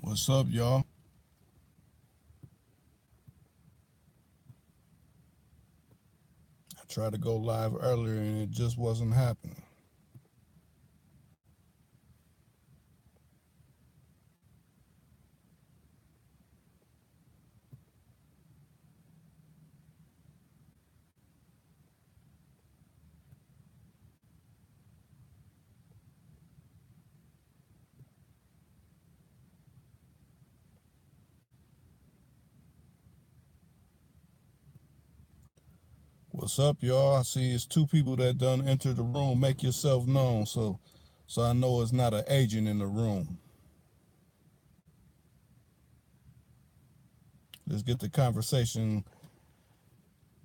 What's up, y'all? I tried to go live earlier and it just wasn't happening. What's up, y'all? I see it's two people that done entered the room. Make yourself known so I know it's not an agent in the room. Let's get the conversation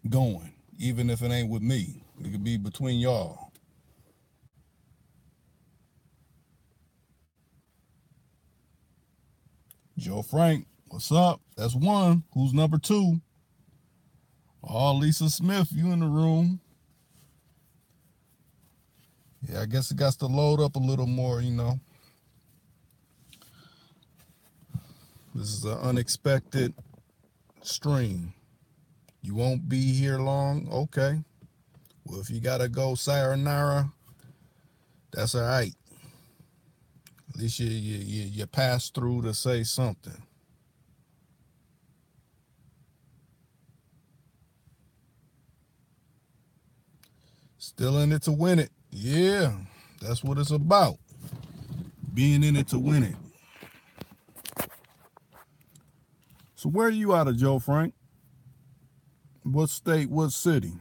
going, even if it ain't with me. It could be between y'all. Joe Frank, what's up? That's one. Who's number two? Oh, Lisa Smith, you in the room. Yeah, I guess it got to load up a little more. This is an unexpected stream. You won't be here long? Okay. Well, if you gotta go sayonara, that's all right. At least you pass through to say something. Still in it to win it. Yeah, that's what it's about. Being in it to win it. So where are you out of, Joe Frank? What state, what city?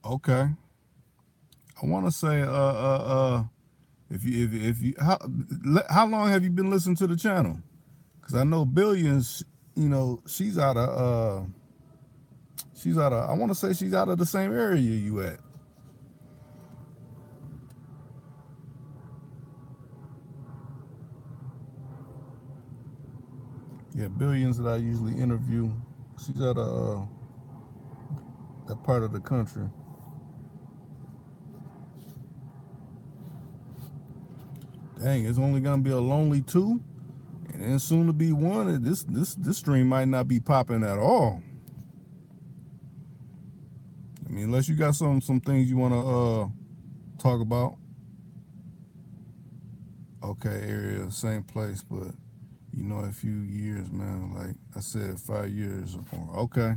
Okay. I want to say if you how long have you been listening to the channel? Because I know Billions, she's out of I want to say she's out of the same area you at. Yeah, Billions that I usually interview, she's out of that part of the country. Dang, it's only gonna be a lonely two, and then soon to be one. And this stream might not be popping at all. I mean, unless you got some things you wanna talk about. Okay, area, same place, but a few years, man. Like I said, 5 years or more. Okay.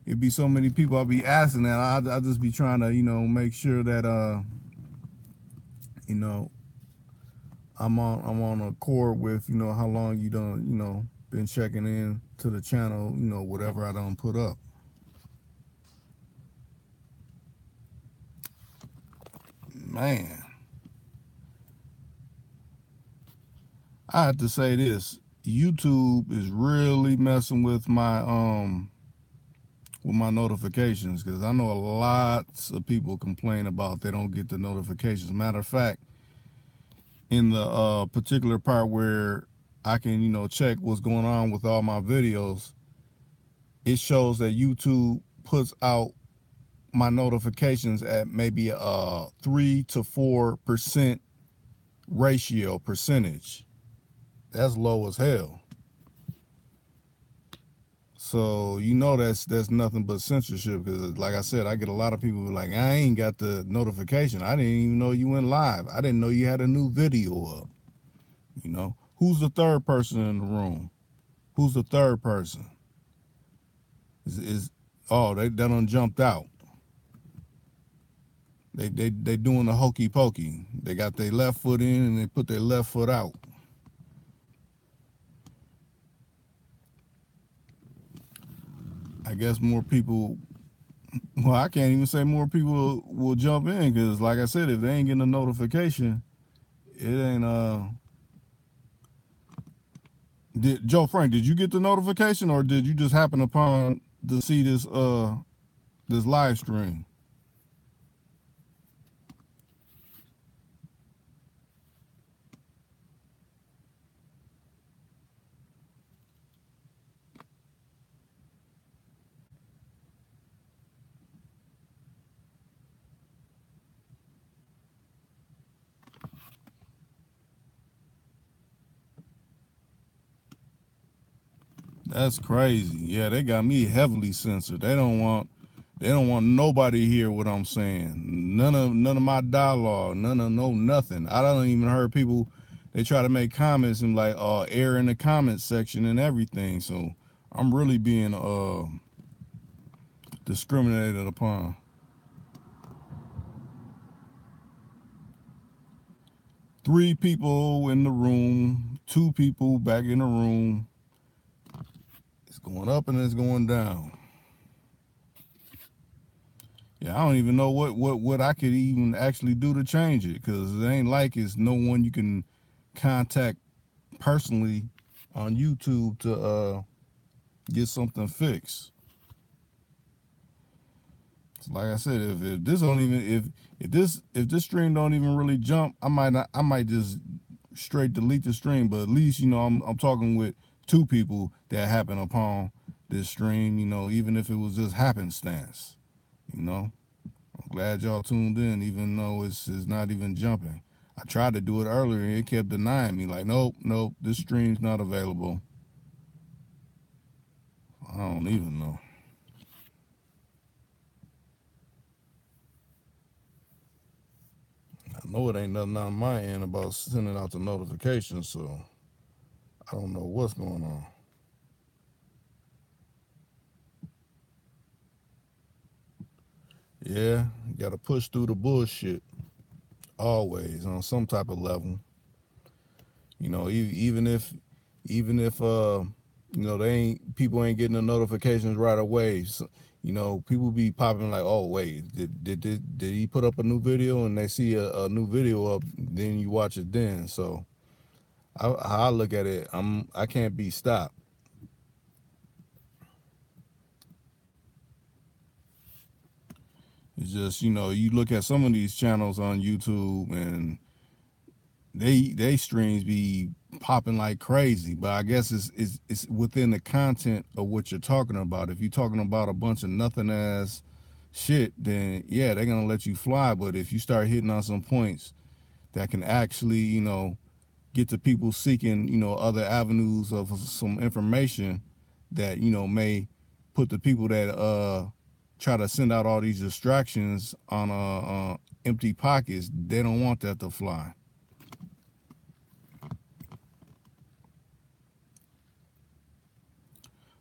It'd be so many people I'll be asking that. I'll just be trying to, make sure that you know, I'm on accord with, how long you done, been checking in to the channel, whatever I done put up. Man, I have to say this. YouTube is really messing with my notifications, because I know lots of people complain about they don't get the notifications. Matter of fact, in the particular part where I can, check what's going on with all my videos, it shows that YouTube puts out my notifications at maybe a 3 to 4% ratio percentage. That's low as hell. So that's nothing but censorship, because like I said, I get a lot of people like, I ain't got the notification. I didn't even know you went live. I didn't know you had a new video up. Who's the third person in the room? Who's the third person? They done jumped out. They doing the hokey pokey. They got their left foot in and they put their left foot out. I guess more people. Well, I can't even say more people will jump in, because, like I said, if they ain't getting a notification, it ain't. Joe Frank, did you get the notification, or did you just happen upon to see this live stream? That's crazy. Yeah, they got me heavily censored. They don't want nobody to hear what I'm saying. None of my dialogue, nothing. I don't even heard people, they try to make comments and like air in the comments section and everything. So I'm really being discriminated upon. 3 people in the room, 2 people back in the room. It's going up and it's going down. Yeah, I don't even know what I could even actually do to change it, because it ain't like it's no one you can contact personally on YouTube to get something fixed. Like I said, if this don't even if this stream don't even really jump, I might just straight delete the stream. But at least I'm talking with 2 people that happen upon this stream. Even if it was just happenstance. I'm glad y'all tuned in, even though it's not even jumping. I tried to do it earlier and it kept denying me. Like, nope, this stream's not available. I don't even know. I know it ain't nothing on my end about sending out the notifications, so I don't know what's going on. Yeah, you gotta push through the bullshit always on some type of level. Even if people ain't getting the notifications right away. So, people be popping like, oh wait, did he put up a new video? And they see a new video up, then you watch it then. So how I look at it, I can't be stopped. It's just, you look at some of these channels on YouTube and they streams be popping like crazy, but I guess it's within the content of what you're talking about. If you're talking about a bunch of nothing ass shit, then yeah, they're gonna let you fly. But if you start hitting on some points that can actually, get to people seeking, other avenues of some information that, may put the people that try to send out all these distractions on empty pockets, they don't want that to fly.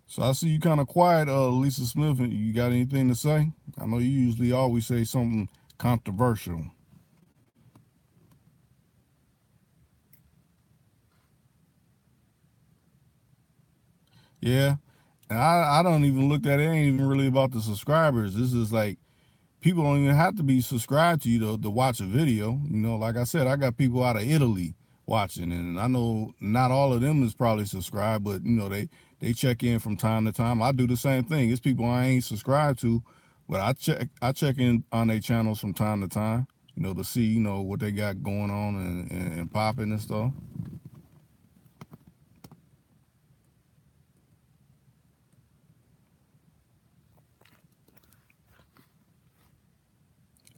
So I see you kind of quiet, Lisa Smith. You got anything to say? I know you usually always say something controversial. Yeah, and I don't even look at it. It ain't even really about the subscribers. This is like, people don't even have to be subscribed to you to watch a video. Like I said, I got people out of Italy watching, and I know not all of them is probably subscribed, but they check in from time to time. I do the same thing. It's people I ain't subscribed to, but I check in on their channels from time to time, to see what they got going on and popping and stuff.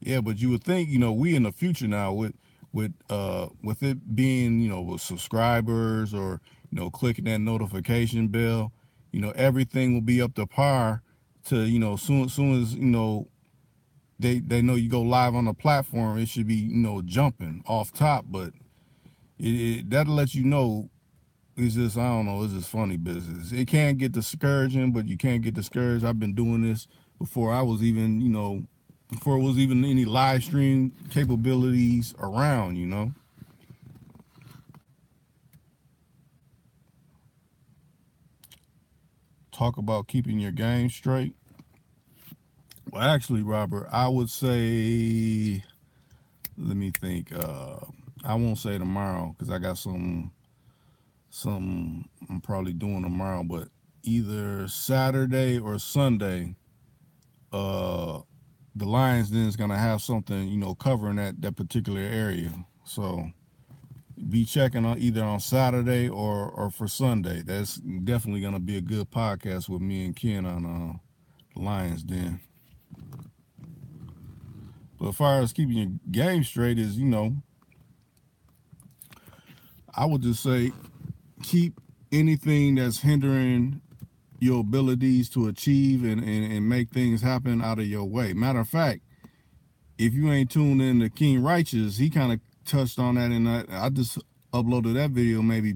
Yeah, but you would think, we in the future now with it being, with subscribers or, clicking that notification bell, everything will be up to par to, soon as, they know you go live on the platform, it should be, jumping off top, but that'll let you know. It's just, I don't know, it's just funny business. It can get discouraging, but you can't get discouraged. I've been doing this before I was even, before it was even any live stream capabilities around. Talk about keeping your game straight. Well, actually, Robert, I would say, let me think. I won't say tomorrow because I got some I'm probably doing tomorrow, but either Saturday or Sunday, uh, the Lions Den is gonna have something, covering that particular area. So be checking on either on Saturday or for Sunday. That's definitely gonna be a good podcast with me and Ken on the Lions Den. But as far as keeping your game straight is, I would just say keep anything that's hindering your abilities to achieve and make things happen out of your way. Matter of fact, if you ain't tuned in to King Righteous, he kind of touched on that, and I just uploaded that video maybe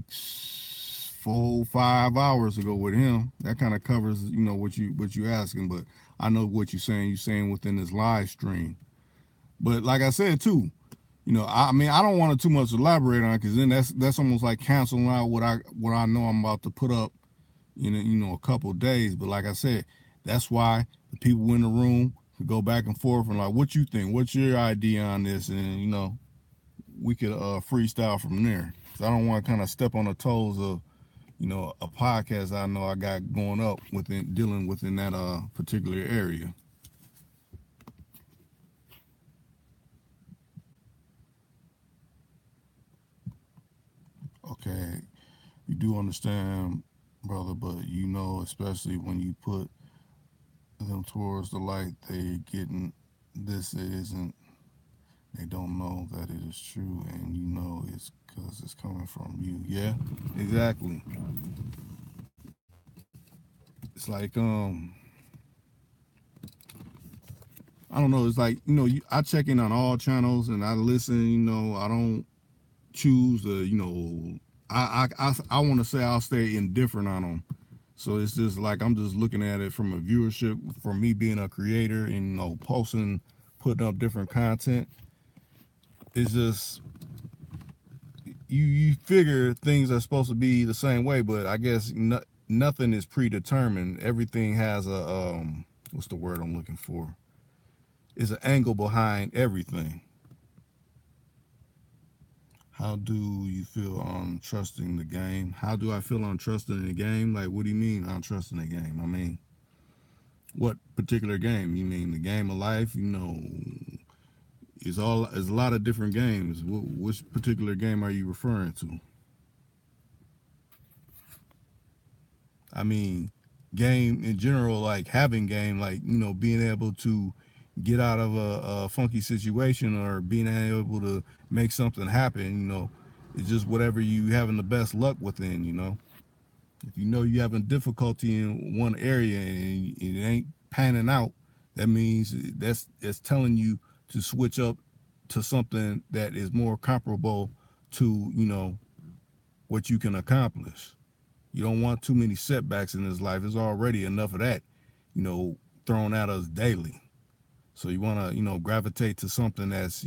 4 5 hours ago with him. That kind of covers, you know, what you asking, but I know what you're saying. You're saying within this live stream, but like I said too, you know, I mean, I don't want to too much elaborate on it, because then that's almost like canceling out what I know I'm about to put up in a couple of days. But like I said, that's why the people in the room could go back and forth and like, what you think? What's your idea on this? And we could freestyle from there. So I don't want to kind of step on the toes of a podcast I know I got going up within dealing within that particular area. Okay, you do understand, brother, but especially when you put them towards the light, they getting this isn't. They don't know that it is true, and it's because it's coming from you. Yeah, exactly. It's like I don't know. It's like I check in on all channels and I listen. I don't choose to. I want to say I'll stay indifferent on them. So it's just like I'm just looking at it from a viewership, from me being a creator and posting, putting up different content. It's just you figure things are supposed to be the same way, but I guess nothing is predetermined. Everything has a what's the word I'm looking for? Is an angle behind everything. How do you feel on trusting the game? How do I feel on trusting the game? Like, what do you mean on trusting the game? I mean, what particular game? You mean the game of life? It's a lot of different games. Which particular game are you referring to? I mean, game in general, like having game, like being able to get out of a funky situation or being able to make something happen. It's just whatever you having the best luck within. If you're having difficulty in one area and it ain't panning out, that means that's telling you to switch up to something that is more comparable to what you can accomplish. You don't want too many setbacks in this life. There's already enough of that thrown at us daily. So you want to gravitate to something that's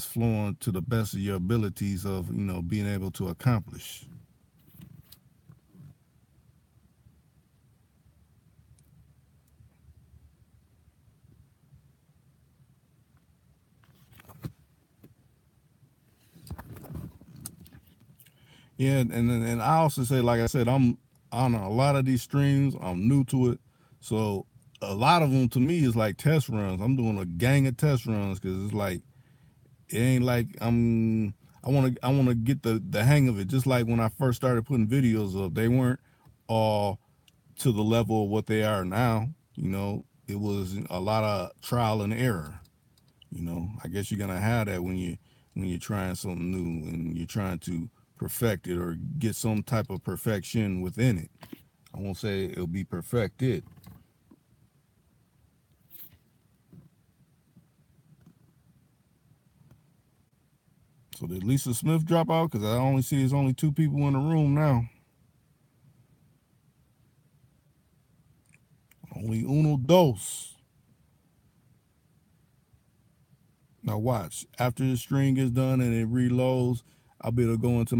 flowing to the best of your abilities of being able to accomplish. Yeah, and I also say, like I said, I'm on a lot of these streams. I'm new to it, so a lot of them to me is like test runs. I'm doing a gang of test runs because it's like it ain't like I want to get the hang of it. Just like when I first started putting videos up, they weren't all to the level of what they are now. It was a lot of trial and error. I guess you're gonna have that when you're trying something new and you're trying to perfect it or get some type of perfection within it. I won't say it'll be perfected. So did Lisa Smith drop out? Because I only see there's only 2 people in the room now. Only uno dos. Now watch. After the string is done and it reloads, I'll be able to go into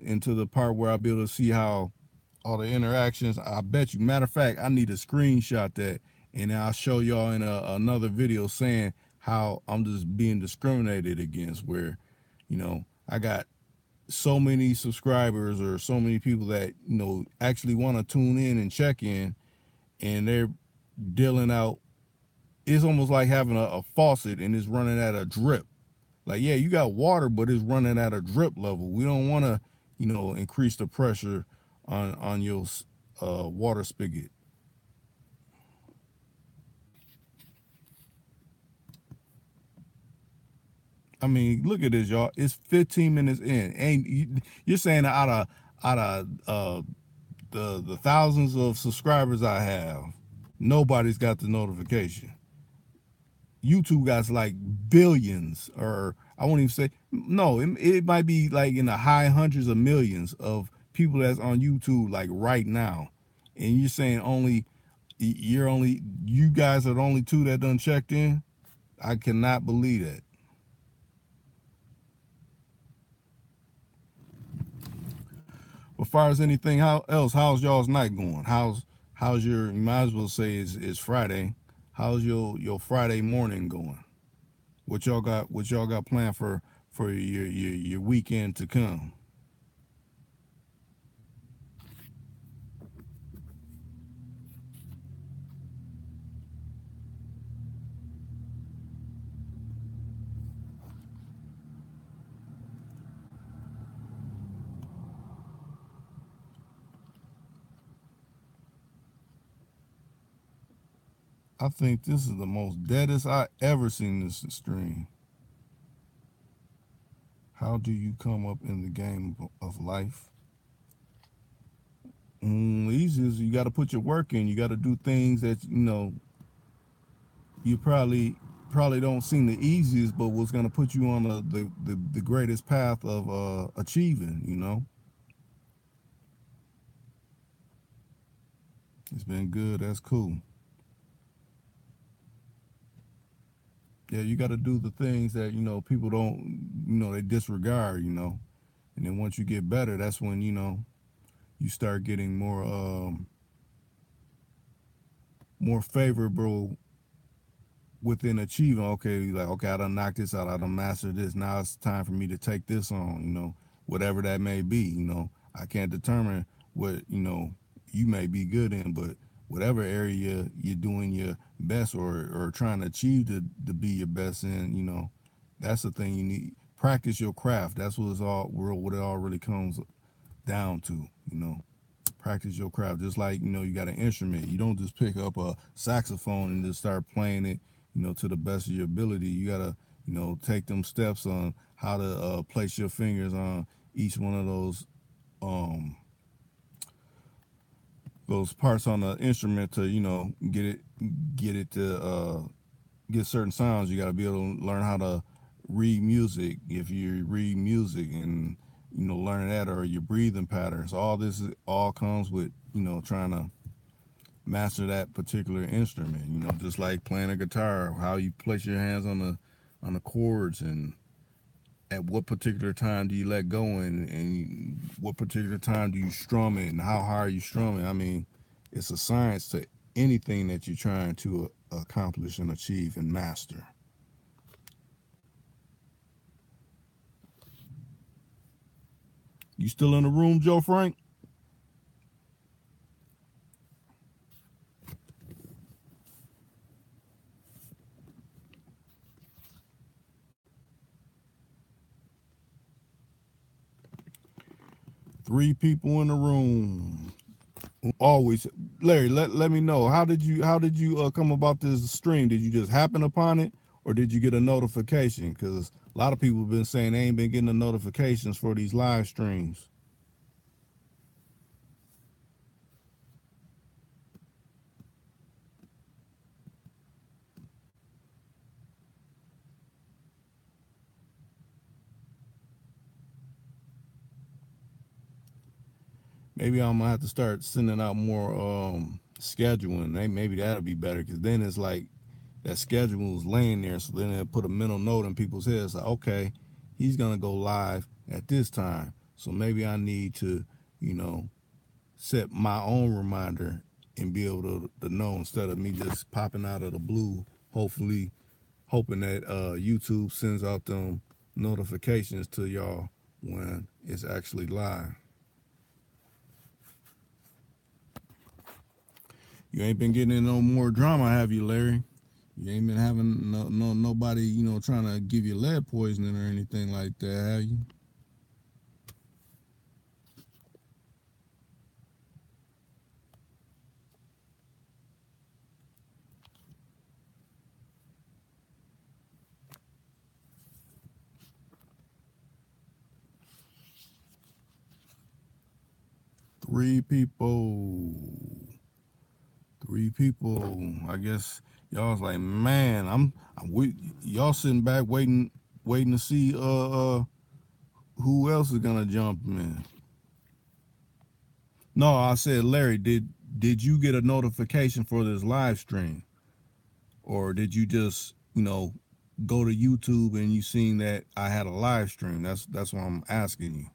into the part where I'll be able to see how all the interactions. I bet you. Matter of fact, I need to screenshot that, and I'll show y'all in another video saying how I'm just being discriminated against. Where, I got so many subscribers or so many people that actually want to tune in and check in, and they're dealing out. It's almost like having a faucet and it's running at a drip. Like, yeah, you got water, but it's running at a drip level. We don't want to, increase the pressure on your water spigot. I mean, look at this, y'all. It's 15 minutes in. You're saying out of the thousands of subscribers I have, nobody's got the notification. YouTube got like billions, or I won't even say no. It might be like in the high hundreds of millions of people that's on YouTube like right now, and you're saying you guys are the only two that done checked in. I cannot believe that. As far as anything else, how's y'all's night going? How's your? You might as well say it's Friday. How's your Friday morning going? What y'all got? What y'all got planned for your weekend to come? I think this is the most deadest I ever seen this stream. How do you come up in the game of life? Easy is you got to put your work in. You got to do things that you probably don't seem the easiest, but what's going to put you on the greatest path of achieving. It's been good. That's cool. Yeah, you got to do the things that people don't they disregard. And then once you get better, that's when you start getting more favorable within achieving. Okay, like, okay, I done knocked this out, I done mastered this, now it's time for me to take this on, whatever that may be. I can't determine what you may be good in, but whatever area you're doing your best, or trying to achieve to be your best in, that's the thing you need. Practice your craft. That's what it all really comes down to. Practice your craft. Just like you got an instrument, you don't just pick up a saxophone and just start playing it to the best of your ability. You gotta take them steps on how to place your fingers on each one of those parts on the instrument to get it to get certain sounds. You got to be able to learn how to read music. If you read music and learn that, or your breathing patterns, all comes with trying to master that particular instrument. Just like playing a guitar, how you place your hands on the chords, and at what particular time do you let go, and what particular time do you strum it, and how hard you strum it. I mean, it's a science to anything that you're trying to accomplish and achieve and master. You still in the room, Joe Frank? Three people in the room. Always, Larry. Let me know, how did you come about this stream? Did you just happen upon it, or did you get a notification? Because a lot of people have been saying they ain't been getting the notifications for these live streams. Maybe I'm gonna have to start sending out more scheduling. Maybe that'll be better, because then it's like that schedule is laying there. So then they'll put a mental note in people's heads like, okay, he's gonna go live at this time. So maybe I need to, you know, set my own reminder and be able to know, instead of me just popping out of the blue, hopefully hoping that YouTube sends out them notifications to y'all when it's actually live. You ain't been getting in no more drama, have you, Larry? You ain't been having nobody, trying to give you lead poisoning or anything like that, have you? Three people. Three people. I guess y'all was like, man, y'all sitting back waiting to see who else is gonna jump in. No, I said, Larry, did you get a notification for this live stream? Or did you just, go to YouTube and you seen that I had a live stream? That's why I'm asking you.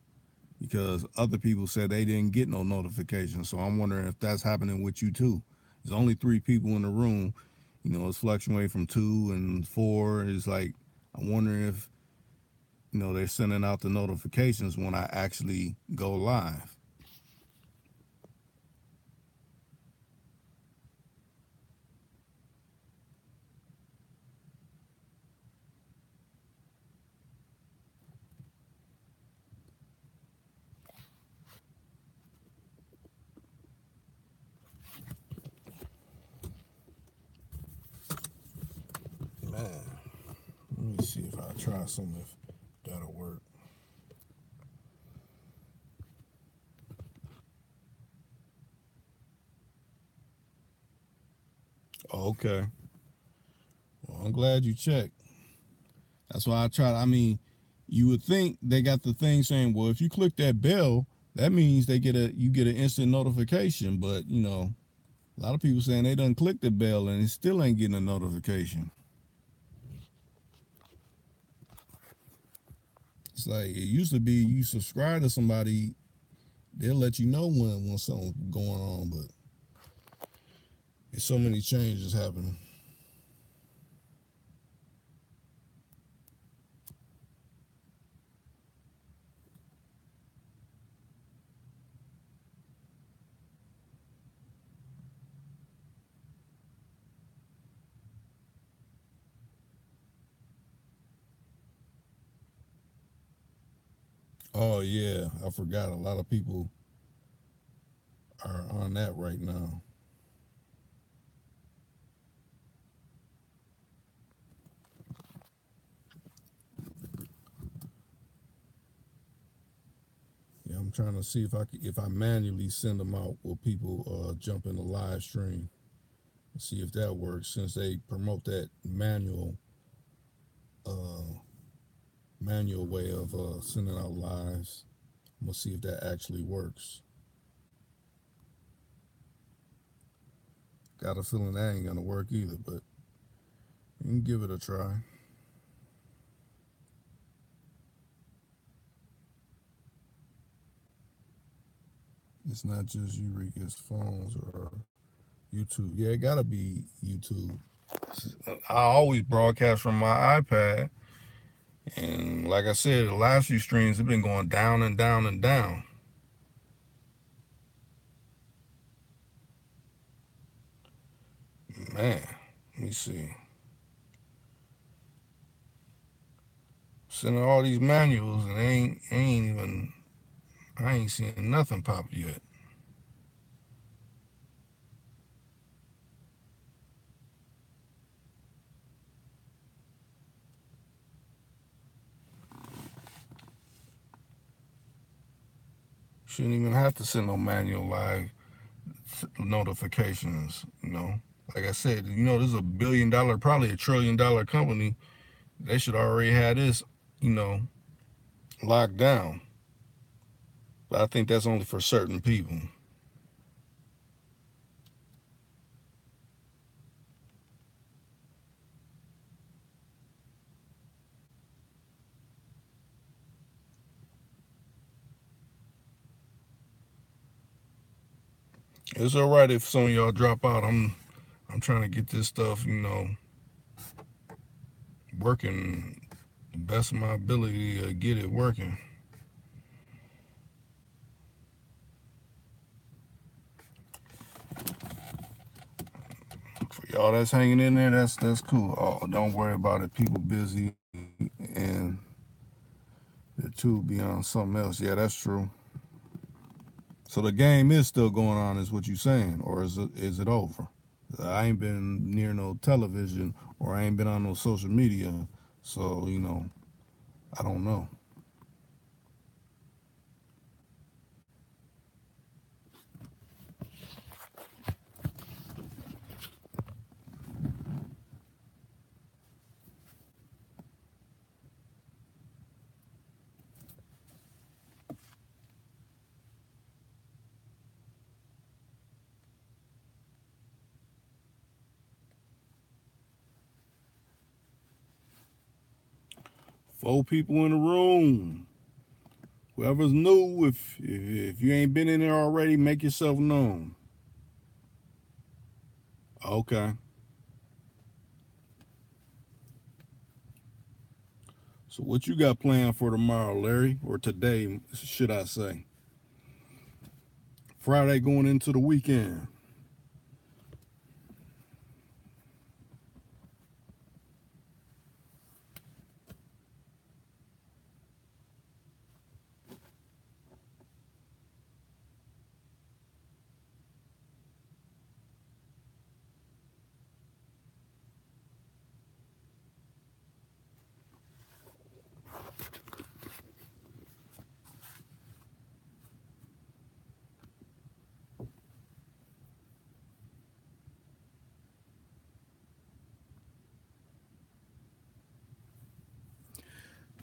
Because other people said they didn't get no notification. So I'm wondering if that's happening with you too. There's only three people in the room. It's fluctuating from 2 and 4. It's like I'm wondering if, they're sending out the notifications when I actually go live. Man, let me see if I try something, if that'll work. Oh, okay. Well, I'm glad you checked. That's why I tried. I mean, you would think they got the thing saying, well, if you click that bell, that means you get an instant notification. But a lot of people saying they done click the bell and it still ain't getting a notification. It's like it used to be you subscribe to somebody, they'll let you know when something's going on, but there's so many changes happening. Oh yeah, I forgot. A lot of people are on that right now. Yeah, I'm trying to see if I manually send them out, will people jump in the live stream? See if that works, since they promote that uh, manual way of sending out lives. I'm gonna see if that actually works. Got a feeling that ain't gonna work either, but you can give it a try. It's not just Eureka's phones or YouTube. Yeah, it gotta be YouTube. I always broadcast from my iPad, and like I said, the last few streams have been going down and down and down. Man, let me see. Sending all these manuals and I ain't seen nothing pop yet. Shouldn't even have to send no manual live notifications. Like I said, this is $1 billion, probably $1 trillion company. They should already have this, you know, locked down. But I think that's only for certain people. It's all right if some of y'all drop out. I'm trying to get this stuff, working the best of my ability to get it working. For y'all that's hanging in there, that's cool. Oh, don't worry about it. People busy and the two be on something else. Yeah, that's true. So the game is still going on, is what you saying, or is it over? I ain't been near no television, or I ain't been on no social media, so I don't know. 4 people in the room. Whoever's new, if you ain't been in there already, make yourself known. Okay. So what you got planned for tomorrow, Larry? Or today, should I say? Friday going into the weekend.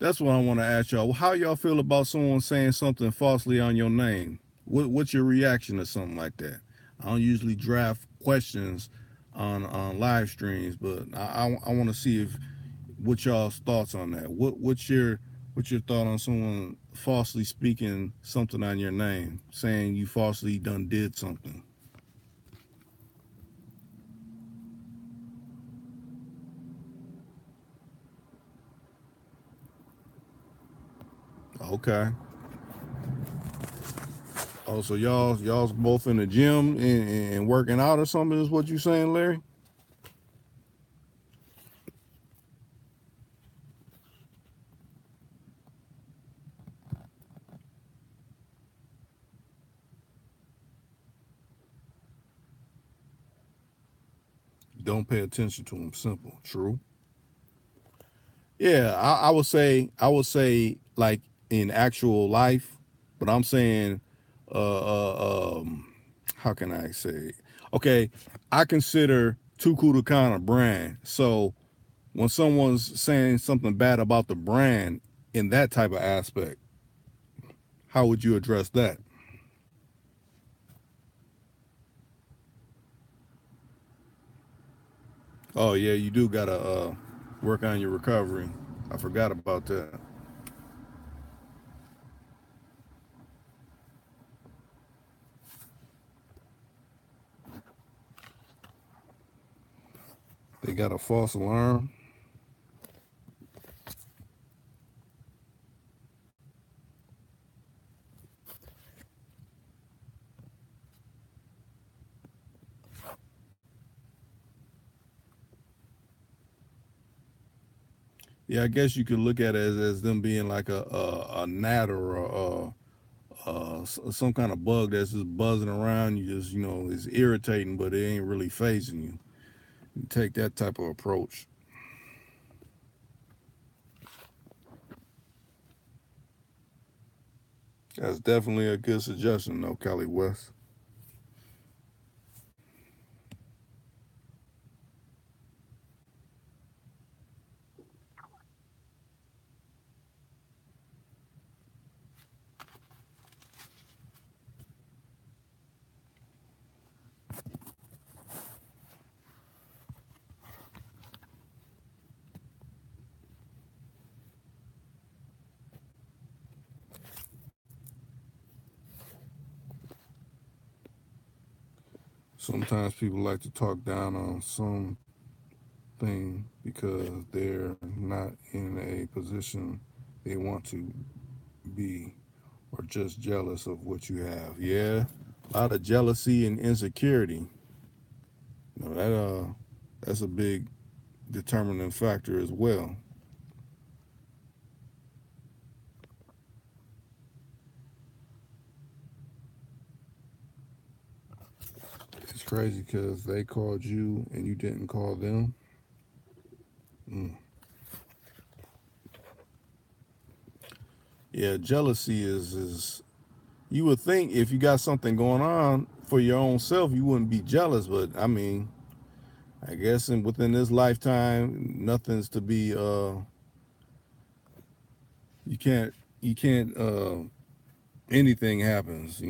That's what I want to ask y'all. How y'all feel about someone saying something falsely on your name? What's your reaction to something like that? I don't usually draft questions on live streams, but I want to see if what y'all's thoughts on that. What's your thought on someone falsely speaking something on your name, saying you falsely done did something? Okay. Oh, so y'all's both in the gym and working out or something is what you saying, Larry? Don't pay attention to them. Simple. True. Yeah, I would say like in actual life, but I'm saying, how can I say? Okay, I consider TooCool2Khan a brand. So when someone's saying something bad about the brand in that type of aspect, how would you address that? Oh yeah, you do gotta work on your recovery. I forgot about that. They got a false alarm. Yeah, I guess you could look at it as them being like a gnat or some kind of bug that's just buzzing around. You just, it's irritating, but it ain't really phasing you. You take that type of approach. That's definitely a good suggestion, though, Kelly West. Sometimes people like to talk down on something because they're not in a position they want to be or just jealous of what you have. Yeah, a lot of jealousy and insecurity. That's a big determining factor as well. It's crazy because they called you and you didn't call them. Mm. Yeah, jealousy is you would think if you got something going on for your own self, you wouldn't be jealous. But I mean, I guess within this lifetime, nothing's to be. You can't. You can't. Anything happens.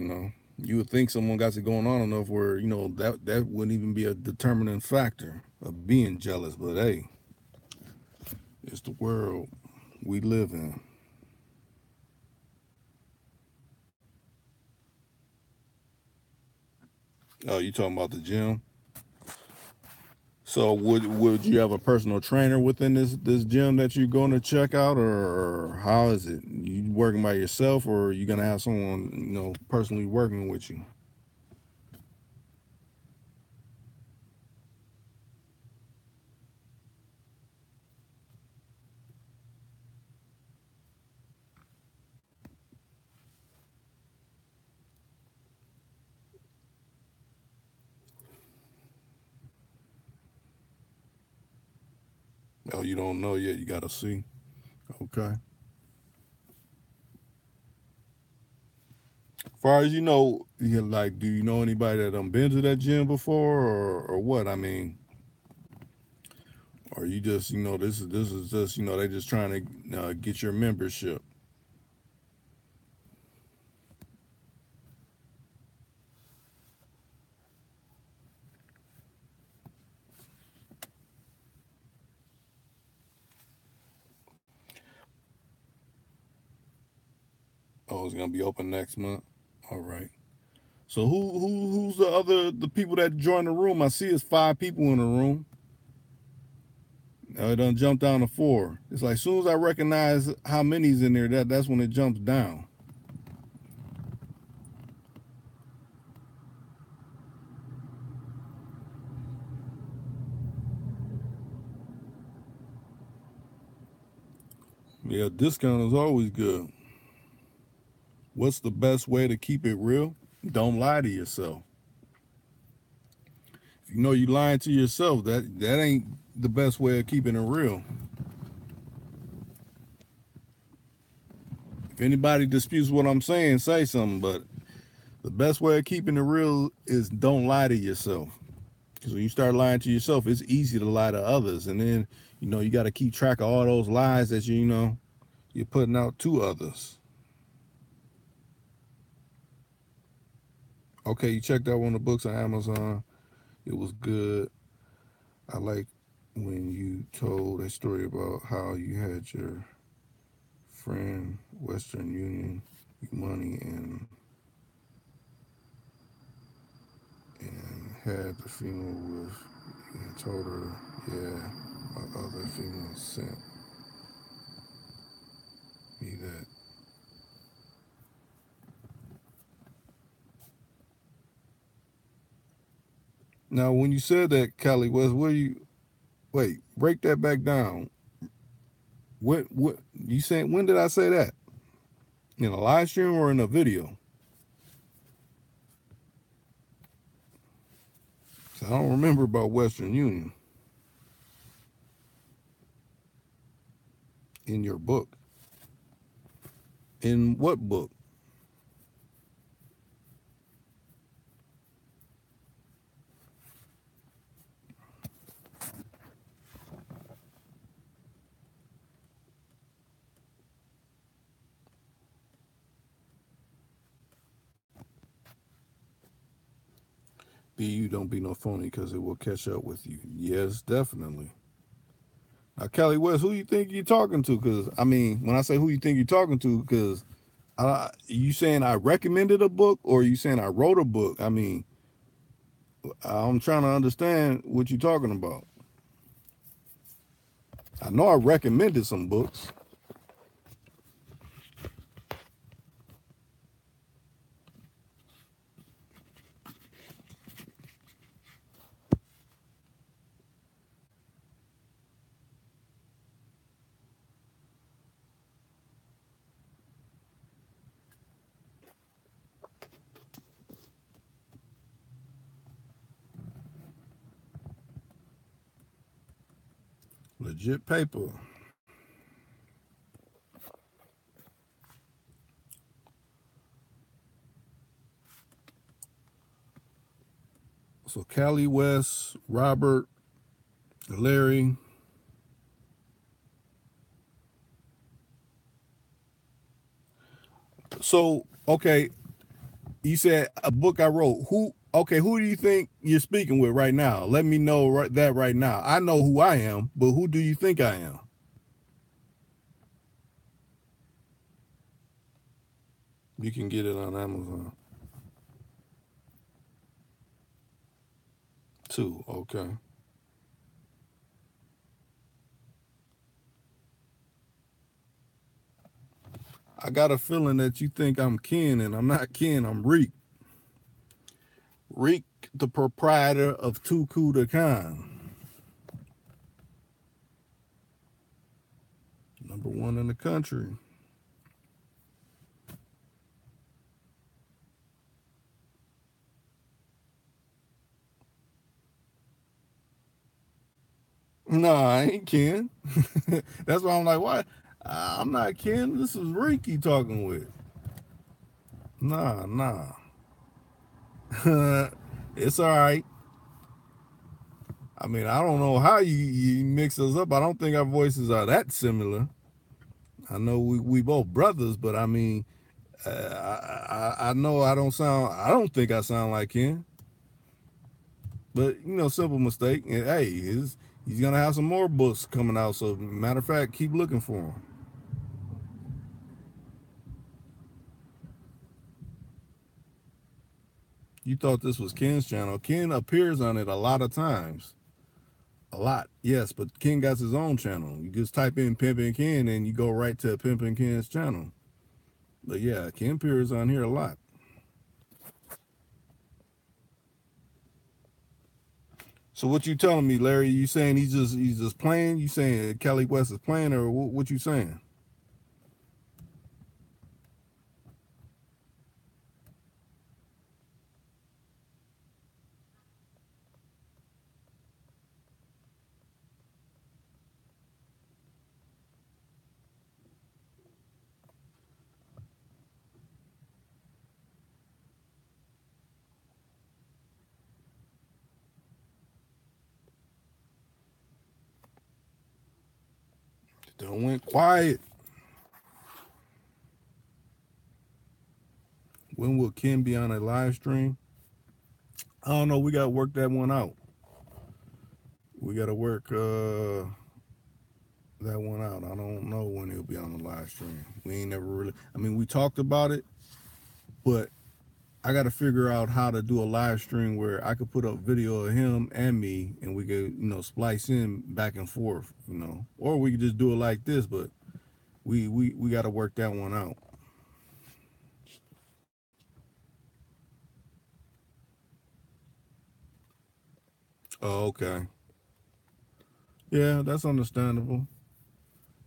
You would think someone got it going on enough where that wouldn't even be a determining factor of being jealous. But hey, it's the world. we live in. Oh, you talking about the gym? So would you have a personal trainer within this gym that you're going to check out, or how is it? You working by yourself, or are you gonna have someone personally working with you? Oh, you don't know yet. You gotta see. Okay. Far as you know, like, do you know anybody that been to that gym before, or what? I mean, or you just this is just they just trying to get your membership. Oh, it's gonna be open next month. All right. So who's the people that join the room? I see it's 5 people in the room. It done jumped down to 4. It's like as soon as I recognize how many's in there, that's when it jumps down. Yeah, discount is always good. What's the best way to keep it real? Don't lie to yourself. If you know you lying to yourself, that ain't the best way of keeping it real. If anybody disputes what I'm saying, say something. But the best way of keeping it real is don't lie to yourself. Because when you start lying to yourself, it's easy to lie to others, and then you got to keep track of all those lies that you're putting out to others. Okay, you checked out one of the books on Amazon. It was good. I like when you told a story about how you had your friend Western Union money and had the female with and told her, yeah, my other female sent me that. Now, when you said that, Cali West, wait, break that back down. What you saying? When did I say that? In a live stream or in a video? So I don't remember about Western Union in your book. In what book? You don't be no phony because it will catch up with you. Yes, definitely. Now, Cali West, who you think you're talking to? Because I mean, when I say who you think you're talking to, because you saying I recommended a book or you saying I wrote a book? I mean, I'm trying to understand what you're talking about. I know I recommended some books. Legit paper. So Cali West, Robert, Larry. So okay, you said a book I wrote. Who do you think you're speaking with right now? Let me know that right now. I know who I am, but who do you think I am? You can get it on Amazon too. Okay. I got a feeling that you think I'm Ken, and I'm not Ken. I'm Reek. Reek, the proprietor of TooCool2Khan. Number one in the country. No, I ain't Ken. That's why I'm like, why? I'm not Ken. This is Reek you talking with. Nah. It's all right. I mean, I don't know how you mix us up. I don't think our voices are that similar. I know we both brothers, but I mean, I know I don't sound. I don't think I sound like him. But you know, simple mistake. And hey, he's gonna have some more books coming out. So matter of fact, keep looking for him. You thought this was Ken's channel. Ken appears on it a lot of times. A lot, yes, but Ken got his own channel. You just type in Pimpin' Ken and you go right to Pimpin' Ken's channel. But yeah, Ken appears on here a lot. So what you telling me, Larry? You saying he's just playing? You saying Kelly West is playing, or what you saying? Don't went quiet. When will Ken be on a live stream? I don't know. We got to work that one out. We got to work that one out. I don't know when he'll be on the live stream. We ain't never really. I mean, we talked about it, but I got to figure out how to do a live stream where I could put up video of him and me, and we could, splice in back and forth, or we could just do it like this. But we got to work that one out. Oh, okay. Yeah, that's understandable.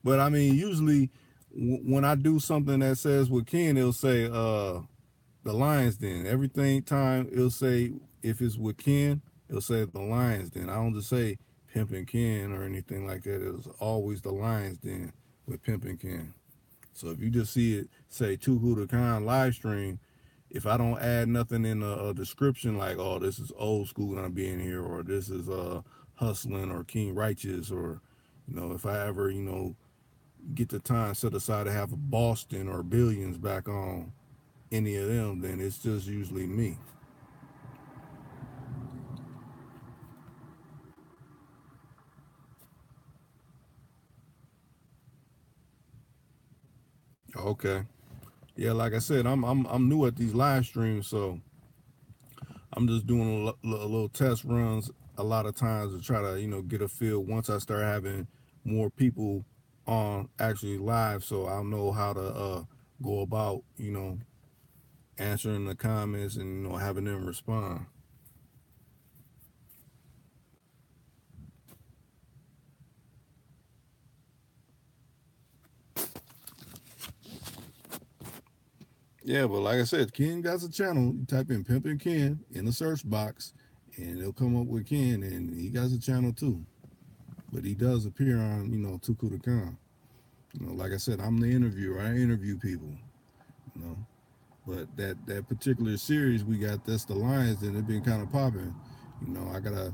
But I mean, usually when I do something that says with Ken, it'll say the Lions Den. Everything time it'll say, if it's with Ken, it'll say the Lions Den. I don't just say Pimpin' Ken or anything like that. It's always the Lions Den with Pimpin' Ken. So if you just see it say TooCool2Khan live stream, if I don't add nothing in a description like, oh, this is old school gonna be in here, or this is hustling or King Righteous, or if I ever get the time set aside to have a Boston or Billions back on any of them, then it's just usually me. Okay. Yeah, like I said, I'm new at these live streams, so I'm just doing a little test runs a lot of times to try to get a feel. Once I start having more people on actually live, so I'll know how to go about answering the comments and having them respond. Yeah, but like I said, Ken got a channel. You type in Pimpin' Ken in the search box, and it'll come up with Ken, and he got a channel too. But he does appear on TooCool2Khan. Like I said, I'm the interviewer. I interview people. You know, but that particular series we got, that's the Lions, and it been kind of popping. I gotta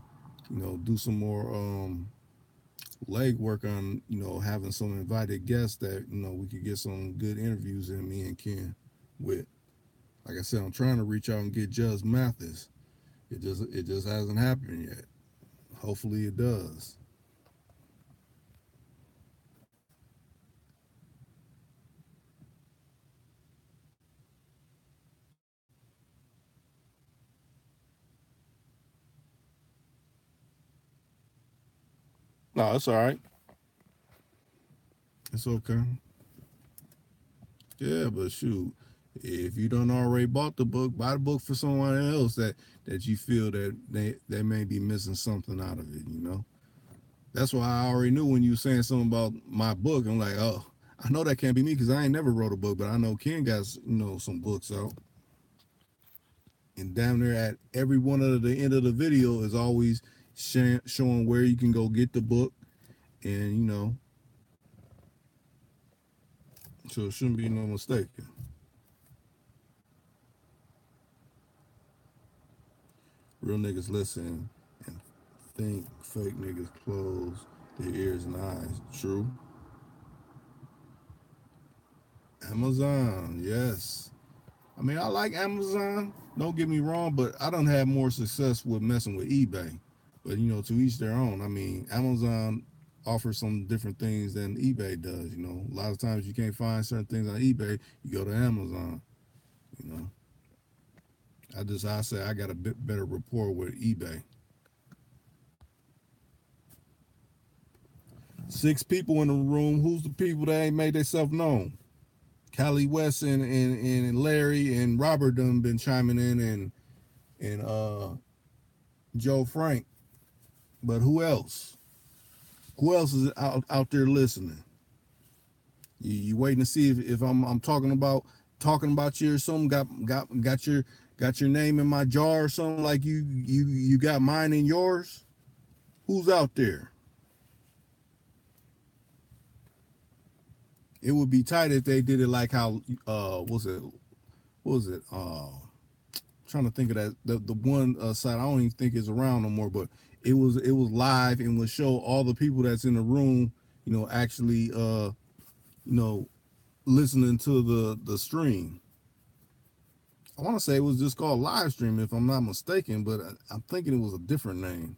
do some more leg work on having some invited guests that we could get some good interviews in, me and Ken with. Like I said, I'm trying to reach out and get Judge Mathis. It just hasn't happened yet. Hopefully it does. No, it's all right. It's okay. Yeah, but shoot, if you don't already bought the book, buy the book for someone else that you feel that they may be missing something out of it. You know, that's why I already knew when you were saying something about my book. I'm like, oh, I know that can't be me because I ain't never wrote a book, but I know Ken got some books out. And down there at every one of the end of the video is always showing where you can go get the book, and so it shouldn't be no mistake. Real niggas listen and think fake niggas close their ears and eyes. True. Amazon, yes. I mean, I like Amazon. Don't get me wrong, but I don't have more success with messing with eBay. But to each their own. I mean, Amazon offers some different things than eBay does. A lot of times you can't find certain things on eBay. You go to Amazon. You know, I say I got a bit better rapport with eBay. 6 people in the room. Who's the people that ain't made themselves known? Callie West and Larry and Robert done been chiming in and Joe Frank. But who else? Who else is out there listening? You waiting to see if I'm talking about you or something? Got your name in my jar or something like you got mine in yours? Who's out there? It would be tight if they did it like how what was it trying to think of that the one site I don't even think is around no more, but it was live and would show all the people that's in the room, actually know listening to the stream. I want to say it was just called Livestream if I'm not mistaken, but I'm thinking it was a different name.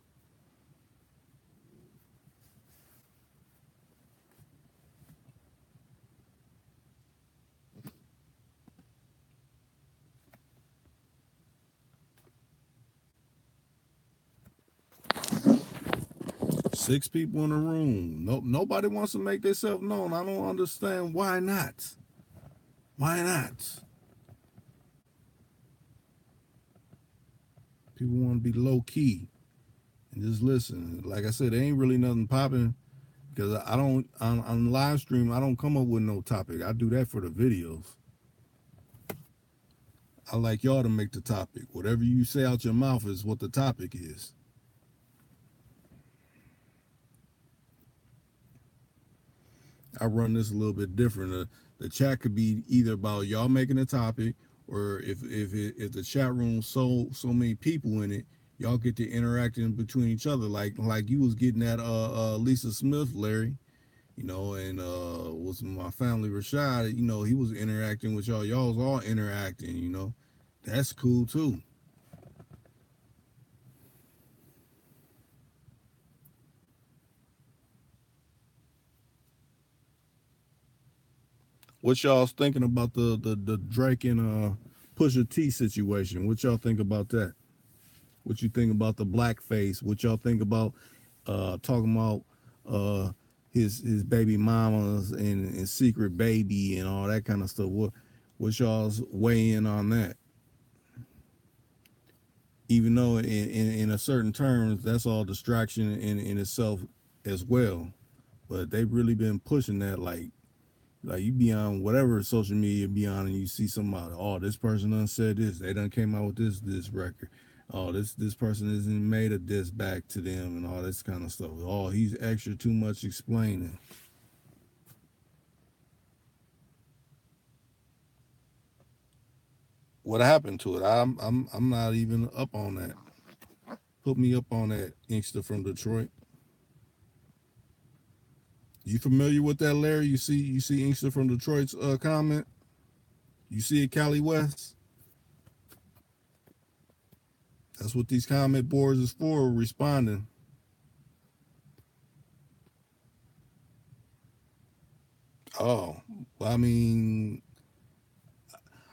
6 people in the room. Nobody wants to make themselves known. I don't understand why not. Why not? People want to be low key and just listen. Like I said, there ain't really nothing popping because I don't on live stream. I don't come up with no topic. I do that for the videos. I like y'all to make the topic. Whatever you say out your mouth is what the topic is. I run this a little bit different. The chat could be either about y'all making a topic, or if the chat room so many people in it, y'all get to interacting between each other, like you was getting at Lisa Smith, Larry, and was my family Rashad, he was interacting with y'all. Y'all was all interacting, That's cool too. What y'all's thinking about the Drake and Pusha T situation? What y'all think about that? What you think about the blackface? What y'all think about talking about his baby mamas and secret baby and all that kind of stuff? What y'all's weigh in on that? Even though in a certain terms that's all distraction in itself as well, but they've really been pushing that like you be on whatever social media you be on and you see somebody, oh, this person done said this, they done came out with this record. Oh, this person isn't made a diss back to them and all this kind of stuff. Oh, he's extra too much explaining. What happened to it? I'm not even up on that. Put me up on that, Inkster from Detroit. You familiar with that, Larry? You see Inkster from Detroit's comment? You see it, Cali West? That's what these comment boards is for, responding. Oh, well, I'm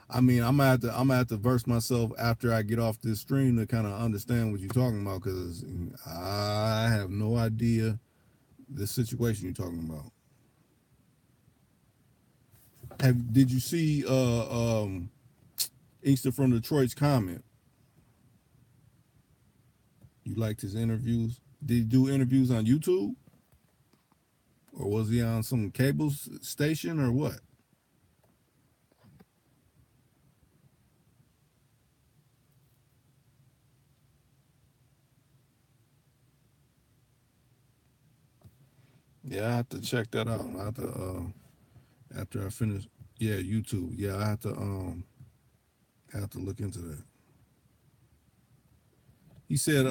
gonna have to verse myself after I get off this stream to kind of understand what you're talking about because I have no idea this situation you're talking about. Did you see Inkster from Detroit's comment? You liked his interviews? Did he do interviews on YouTube? Or was he on some cable station or what? Yeah, I have to check that out. I have to after I finish. Yeah, YouTube. Yeah, I have to look into that. He said,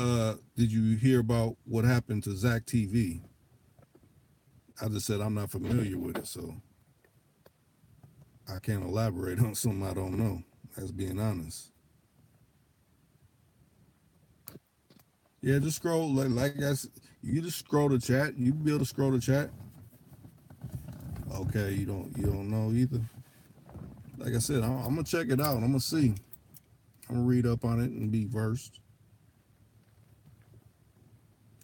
did you hear about what happened to Zach TV? I just said I'm not familiar with it, so I can't elaborate on something I don't know. That's being honest. Yeah, just scroll like I said, you just scroll the chat. You be able to scroll the chat. Okay, you don't know either. Like I said, I'm gonna check it out. I'm gonna see. I'm gonna read up on it and be versed.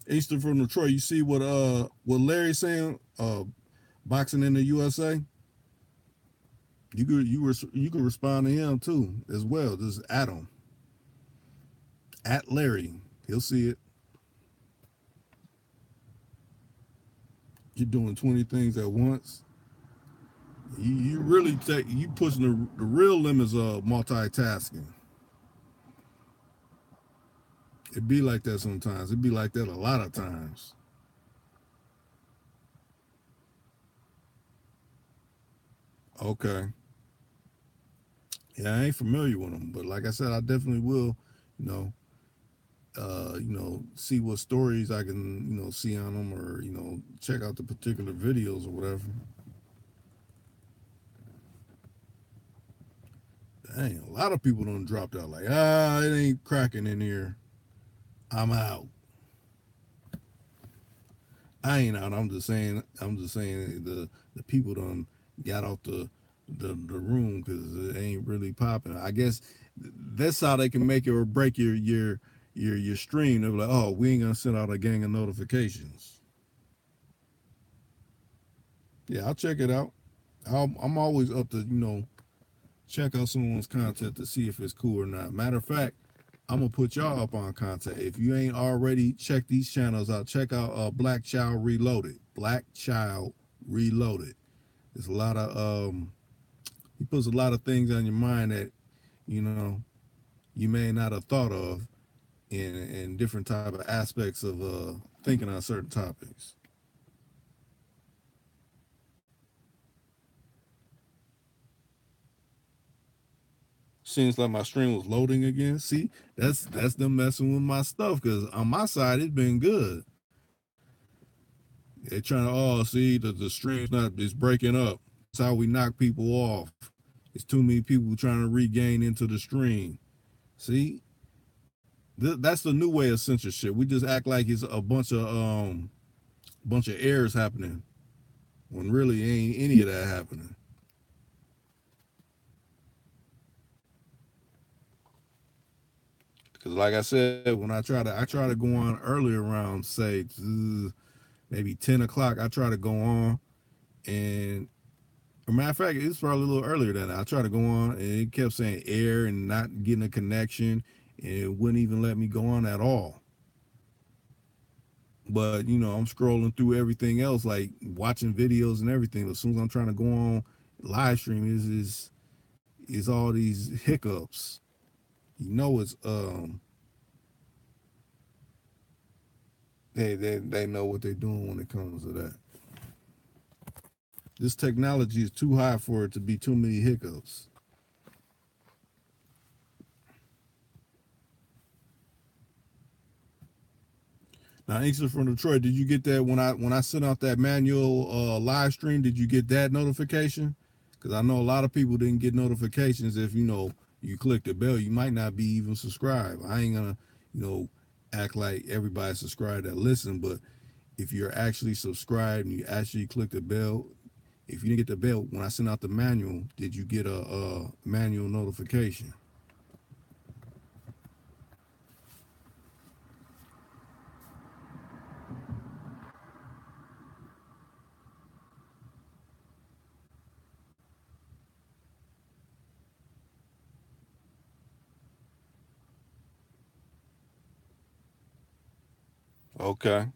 Eastern from Detroit. You see what Larry's saying? Boxing in the USA. You could respond to him too as well. Just at him, at Larry. He'll see it. You're doing 20 things at once. You really take you pushing the real limits of multitasking. It be like that sometimes. It be like that a lot of times. Okay. Yeah, I ain't familiar with them, but like I said, I definitely will, you know, see what stories I can, see on them, or check out the particular videos or whatever. Dang, a lot of people done dropped out. Like, it ain't cracking in here. I'm out. I ain't out. I'm just saying. The people done got off the room because it ain't really popping. I guess that's how they can make it or break your stream. They're like, oh, we ain't gonna send out a gang of notifications. Yeah, I'll check it out. I'm always up to check out someone's content to see if it's cool or not. Matter of fact, I'm gonna put y'all up on content. If you ain't already checked these channels out, check out Black Child Reloaded. Black Child Reloaded. There's a lot of he puts a lot of things on your mind that you know you may not have thought of in different type of aspects of thinking on certain topics. Seems like my stream was loading again. See, that's them messing with my stuff because on my side it's been good. They're trying to see the stream's not it's breaking up. That's how we knock people off. It's too many people trying to regain into the stream. See, that's the new way of censorship. We just act like it's a bunch of errors happening when really ain't any of that happening. Because like I said, when I try to go on earlier around say maybe 10 o'clock. I try to go on and a matter of fact, it's probably a little earlier than that. I tried to go on and it kept saying error and not getting a connection, and it wouldn't even let me go on at all. But I'm scrolling through everything else, like watching videos and everything. As soon as I'm trying to go on live stream, is all these hiccups. It's they know what they're doing when it comes to that. This technology is too high for it to be too many hiccups. Now, Inkster from Detroit, did you get that when I sent out that manual live stream? Did you get that notification? Because I know a lot of people didn't get notifications. If you click the bell, you might not be even subscribed. I ain't gonna you know act like everybody subscribed that listen, but if you're actually subscribed and you actually click the bell, if you didn't get the bell when I sent out the manual, did you get a manual notification? Okay.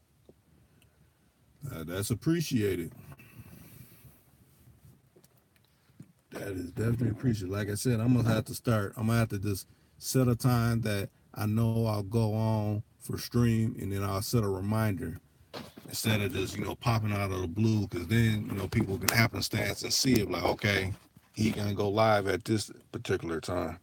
That's appreciated. That is definitely appreciated. Like I said, I'm gonna have to start. I'm gonna have to just set a time that I know I'll go on for stream, and then I'll set a reminder instead of just popping out of the blue. Because then people can happenstance and see it like, okay, he gonna go live at this particular time.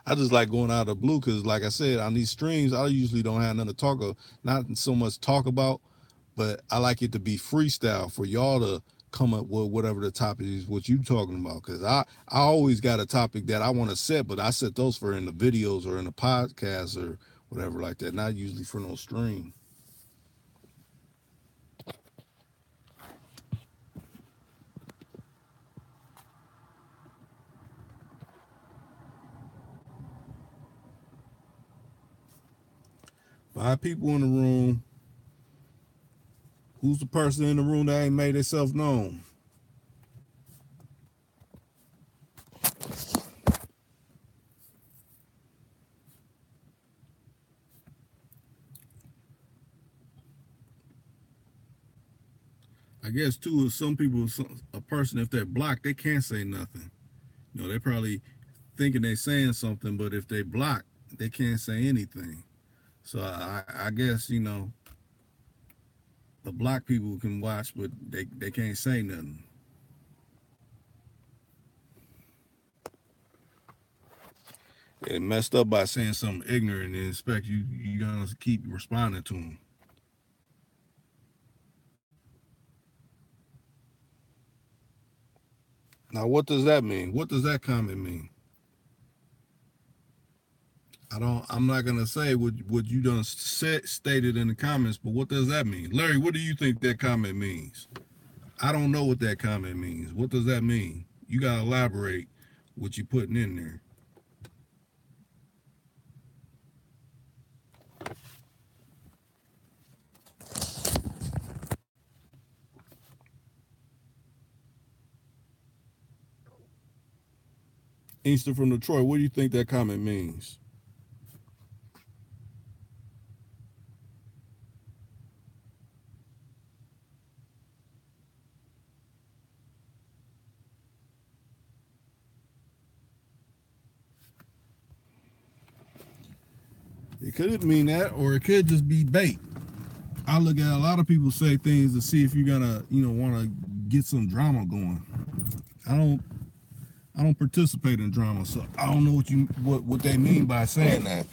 I just like going out of the blue because, like I said, on these streams, I usually don't have nothing to talk about, not so much talk about, but I like it to be freestyle for y'all to come up with whatever the topic is, what you talking about. Because I always got a topic that I want to set, but I set those for in the videos or in the podcast or whatever like that, not usually for no stream. Five people in the room. Who's the person in the room that ain't made itself known? I guess too, some people, a person, if they're blocked, they can't say nothing. They probably thinking they saying something, but if they block, they can't say anything. So I guess the block people can watch, but they can't say nothing. They messed up by saying something ignorant and expect you gonna keep responding to them. Now, what does that mean? What does that comment mean? I'm not gonna say what you done stated in the comments, but what does that mean, Larry? What do you think that comment means? I don't know what that comment means. What does that mean? You gotta elaborate what you putting in there. Easton from Detroit, what do you think that comment means? It could mean that, or it could just be bait. I look at a lot of people say things to see if you're gonna, want to get some drama going. I don't, I don't participate in drama, so I don't know what they mean by saying that.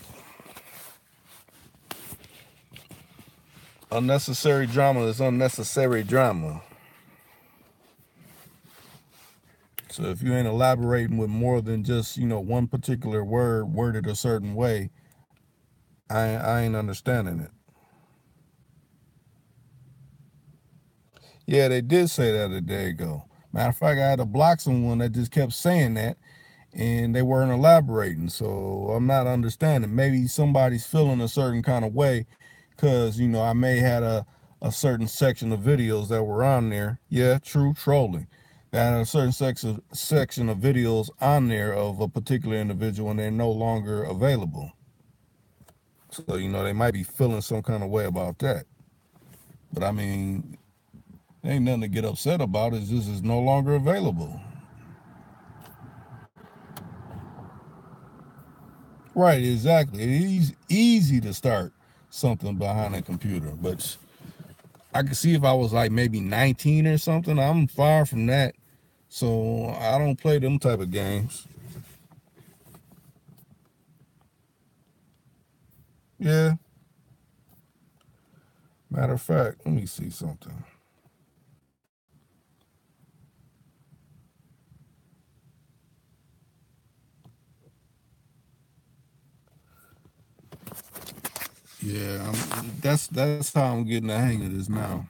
Unnecessary drama is unnecessary drama. So if you ain't elaborating with more than just one particular word worded a certain way, I ain't understanding it. Yeah, they did say that a day ago. Matter of fact, I had to block someone that just kept saying that, and they weren't elaborating. So I'm not understanding. Maybe somebody's feeling a certain kind of way because I may had a certain section of videos that were on there. Yeah, true trolling. That had a certain section of videos on there of a particular individual, and they're no longer available. So they might be feeling some kind of way about that. But I mean, ain't nothing to get upset about. It's just it's no longer available. Right, exactly. It's easy to start something behind a computer, but I could see if I was like maybe 19 or something. I'm far from that, so I don't play them type of games. Yeah. Matter of fact, let me see something. Yeah, that's how I'm getting the hang of this now.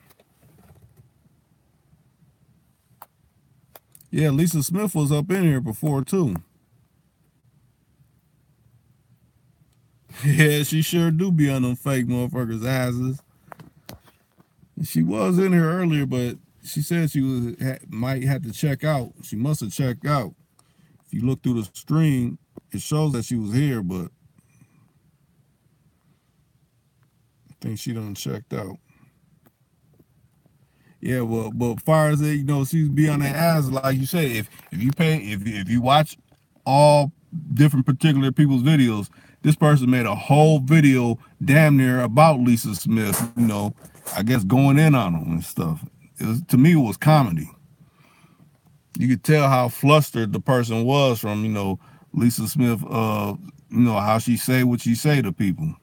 Yeah, Lisa Smith was up in here before too. Yeah, she sure do be on them fake motherfuckers' asses. She was in here earlier, but she said she might have to check out. She must have checked out. If you look through the stream, It shows that she was here, but I think she done checked out. Yeah, well, but as far as it, she's be on that ass, like you say, if you pay, if you watch all different particular people's videos, this person made a whole video damn near about Lisa Smith, I guess going in on them and stuff. To me, it was comedy. You could tell how flustered the person was from, Lisa Smith, how she say what she say to people.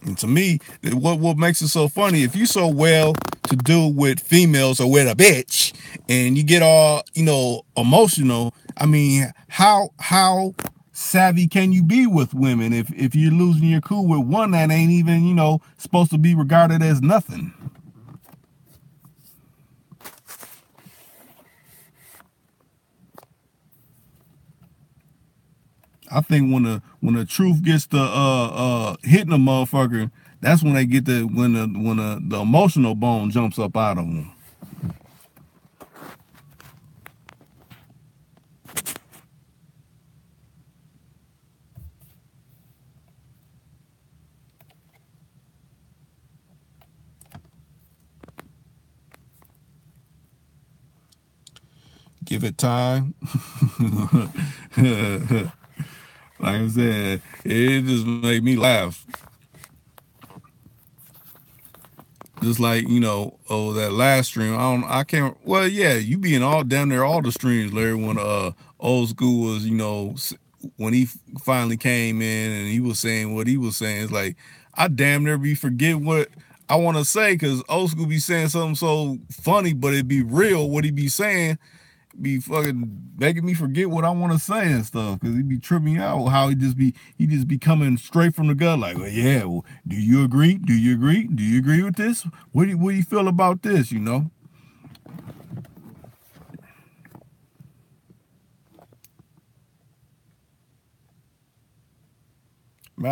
And to me, what makes it so funny, if you so well to do with females or with a bitch and you get all, emotional, I mean, how savvy can you be with women if you're losing your cool with one that ain't even, supposed to be regarded as nothing? I think when the truth gets to hitting a motherfucker, that's when they get when the emotional bone jumps up out of them. Give it time. Like I said, it just made me laugh. Just like, that last stream, I can't, well, yeah, you be in all down there, all the streams, Larry, when old school was, when he finally came in and he was saying what he was saying. It's like, I damn near be forget what I want to say, because old school be saying something so funny, but it be real what he be saying. Be fucking making me forget what I want to say and stuff, because he be tripping out how he just be coming straight from the gut, like, well, yeah, well, do you agree? Do you agree? Do you agree with this? What do you feel about this? Matter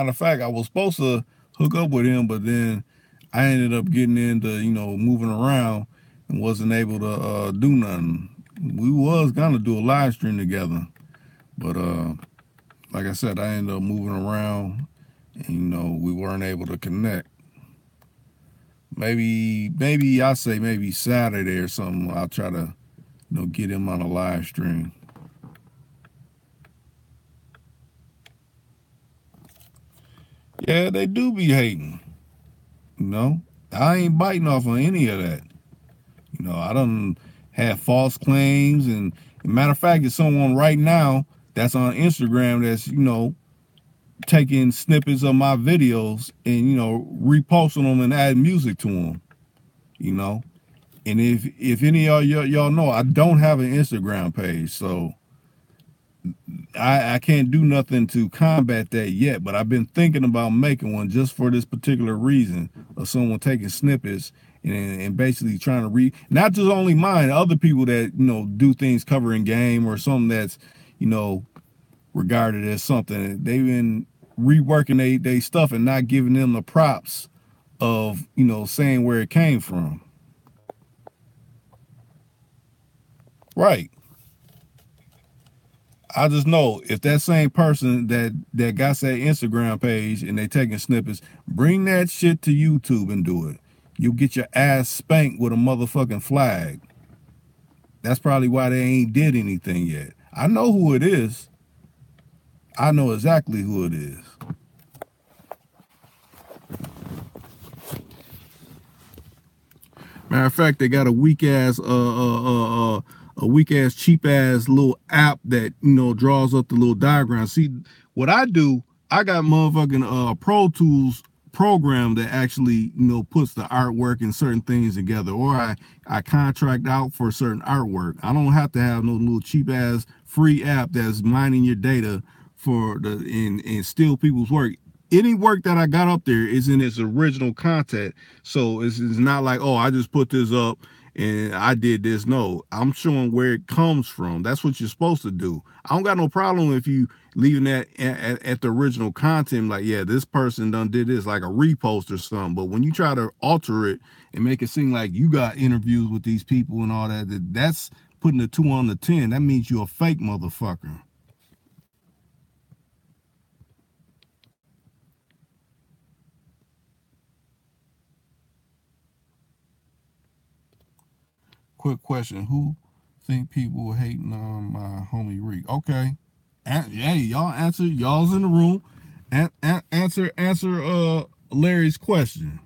of fact, I was supposed to hook up with him, but then I ended up getting into moving around and wasn't able to do nothing. We was gonna do a live stream together, but like I said, I ended up moving around and we weren't able to connect. Maybe I say maybe Saturday or something, I'll try to get him on a live stream. Yeah, they do be hating. I ain't biting off on any of that. I don't have false claims, and matter of fact, it's someone right now that's on Instagram that's taking snippets of my videos and reposting them and adding music to them. And if any of y'all know, I don't have an Instagram page, so I can't do nothing to combat that yet. But I've been thinking about making one just for this particular reason of someone taking snippets and basically trying to read, not just only mine, other people that do things covering game or something that's regarded as something. They've been reworking they stuff and not giving them the props of saying where it came from. Right. I just know if that same person that got that Instagram page and they taking snippets, bring that shit to YouTube and do it. You'll get your ass spanked with a motherfucking flag. That's probably why they ain't did anything yet. I know who it is. I know exactly who it is. Matter of fact, they got a weak ass cheap ass little app that draws up the little diagram. See what I do? I got motherfucking Pro Tools program that actually puts the artwork and certain things together, or I contract out for certain artwork. I don't have to have no little cheap ass free app that's mining your data for and steal people's work. Any work that I got up there is in its original content, so it's not like, oh, I just put this up and I did this. No, I'm showing where it comes from. That's what you're supposed to do. I don't got no problem if you leaving that at the original content, like, yeah, this person done did this, like a repost or something. But when you try to alter it and make it seem like you got interviews with these people and all that, that's putting the 2 on the 10. That means you're a fake motherfucker. Quick question: who think people hating on my homie Reek? Okay, hey, y'all answer. Y'all's in the room. Answer Larry's question.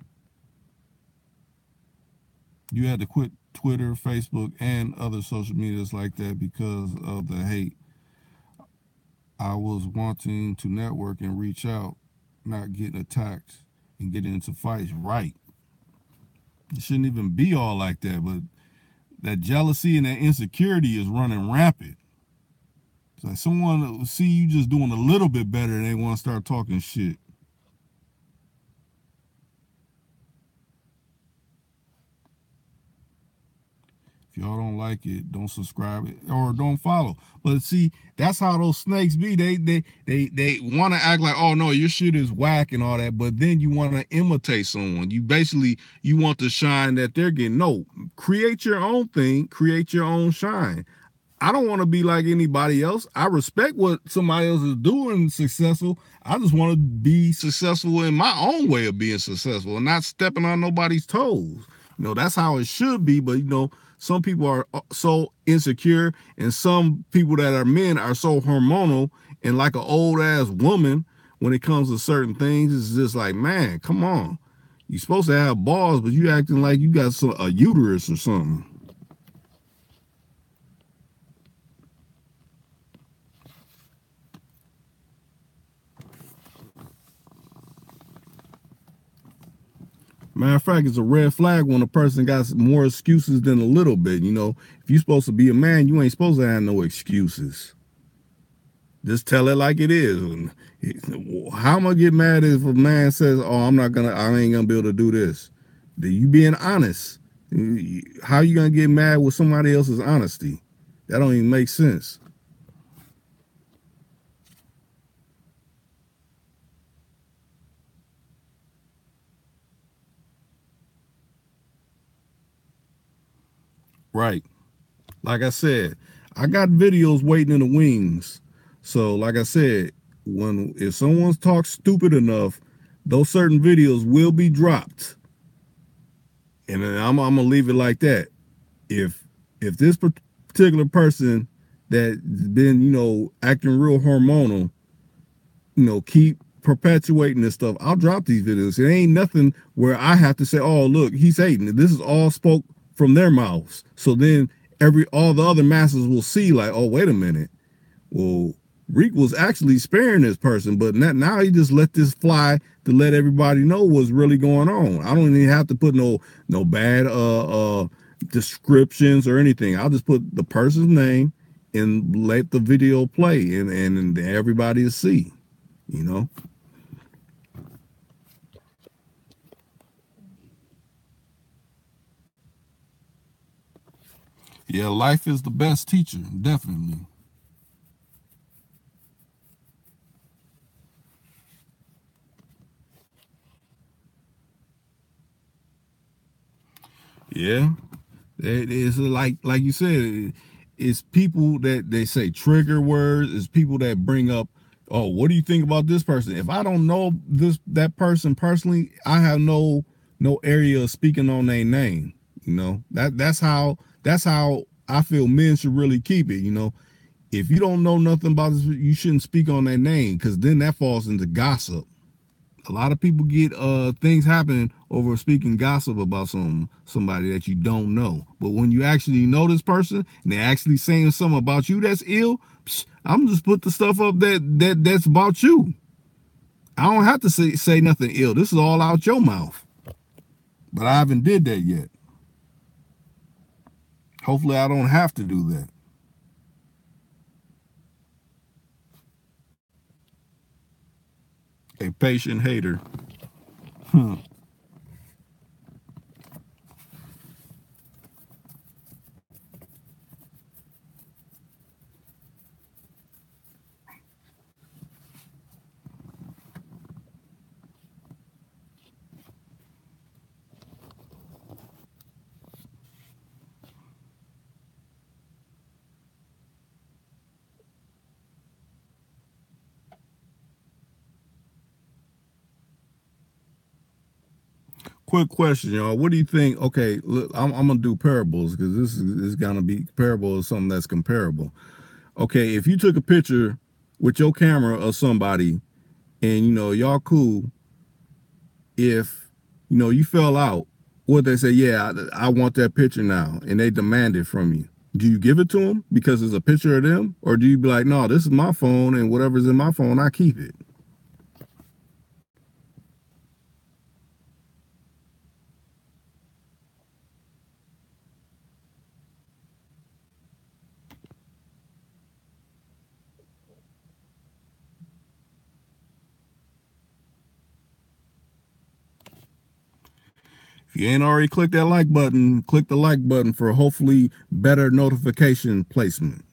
You had to quit Twitter, Facebook, and other social medias like that because of the hate. I was wanting to network and reach out, not getting attacked and getting into fights. Right. It shouldn't even be all like that, but that jealousy and that insecurity is running rampant. It's like someone will see you just doing a little bit better and they want to start talking shit. If y'all don't like it, don't subscribe or don't follow. But see, that's how those snakes be. They want to act like, oh no, your shit is whack and all that, but then you want to imitate someone. You want the shine that they're getting. No, create your own thing, create your own shine. I don't want to be like anybody else. I respect what somebody else is doing successful. I just want to be successful in my own way of being successful and not stepping on nobody's toes. That's how it should be. But, some people are so insecure and some people that are men are so hormonal and like an old ass woman when it comes to certain things. It's just like, man, come on. You're supposed to have balls, but you acting like you got a uterus or something. Matter of fact, it's a red flag when a person got more excuses than a little bit. If you're supposed to be a man, you ain't supposed to have no excuses. Just tell it like it is. How am I get mad if a man says, "Oh, I ain't gonna be able to do this"? You being honest. How you gonna get mad with somebody else's honesty? That don't even make sense. Right. Like I said, I got videos waiting in the wings. So, like I said, if someone talks stupid enough, those certain videos will be dropped. And then I'm gonna leave it like that. If this particular person that's been acting real hormonal, keep perpetuating this stuff, I'll drop these videos. It ain't nothing where I have to say, oh look, he's hating. This is all spoke from their mouths. So then all the other masses will see like, oh wait a minute, well, Reek was actually sparing this person, but now he just let this fly to let everybody know what's really going on. I don't even have to put no bad descriptions or anything. I'll just put the person's name and let the video play and everybody will see, Yeah, life is the best teacher, definitely. Yeah, it's like you said, it's people that they say trigger words. It's people that bring up, oh, what do you think about this person? If I don't know that person personally, I have no area of speaking on their name. That's how I feel men should really keep it. If you don't know nothing about this, you shouldn't speak on their name because then that falls into gossip. A lot of people get things happening over speaking gossip about somebody that you don't know. But when you actually know this person and they're actually saying something about you that's ill, I'm just put the stuff up that's about you. I don't have to say nothing ill. This is all out your mouth. But I haven't did that yet. Hopefully I don't have to do that. A patient hater. Quick question, y'all. What do you think? Okay, look, I'm gonna do parables because this is gonna be parable is something that's comparable. Okay, if you took a picture with your camera of somebody and y'all cool, if you fell out, what they say, yeah, I want that picture now, and they demand it from you. Do you give it to them because it's a picture of them, or do you be like, no, this is my phone, and whatever's in my phone, I keep it? If you ain't already clicked that like button, click the like button for hopefully better notification placement.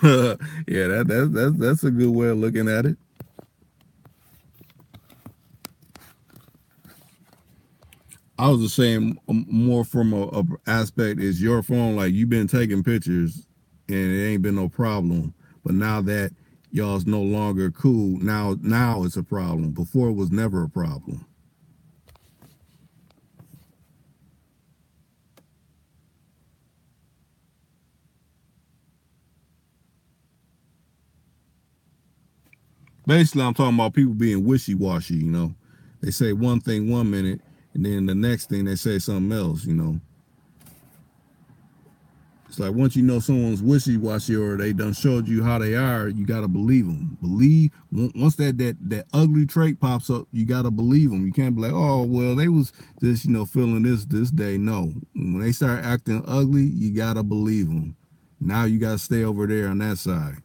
Yeah, that's a good way of looking at it. I was just saying more from a aspect is your phone, like you've been taking pictures and it ain't been no problem. But now that y'all's no longer cool, now it's a problem. Before it was never a problem. Basically, I'm talking about people being wishy-washy. They say one thing one minute and then the next thing they say something else. It's like once you know someone's wishy-washy or they done showed you how they are, you gotta believe them. Believe once that ugly trait pops up, you gotta believe them. You can't be like, oh well, they was just feeling this day. No, when they start acting ugly, you gotta believe them. Now you gotta stay over there on that side.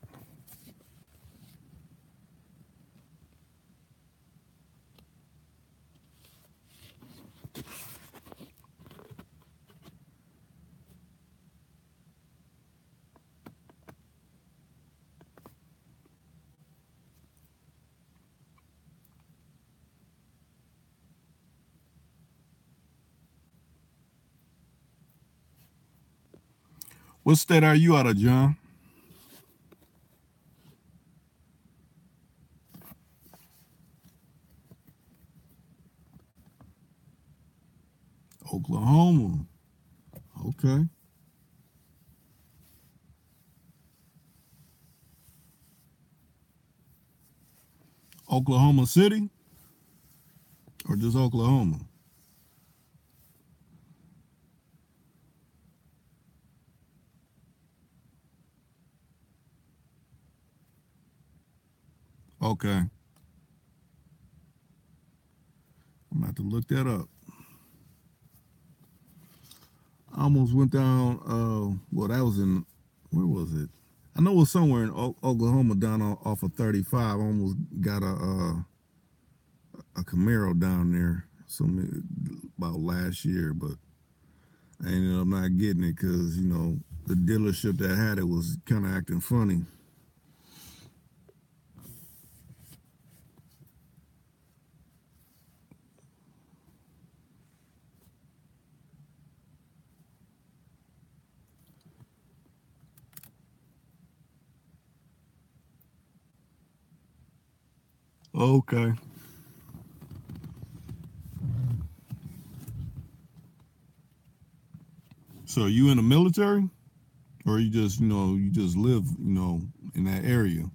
What state are you out of, John? Oklahoma. Okay. Oklahoma City or just Oklahoma? Okay. I'm gonna have to look that up. I almost went down. Well, that was in where was it? I know it was somewhere in Oklahoma down off of 35. I almost got a Camaro down there about last year, but I ended up not getting it because the dealership that had it was kind of acting funny. Okay. So are you in the military, or you just you just live in that area?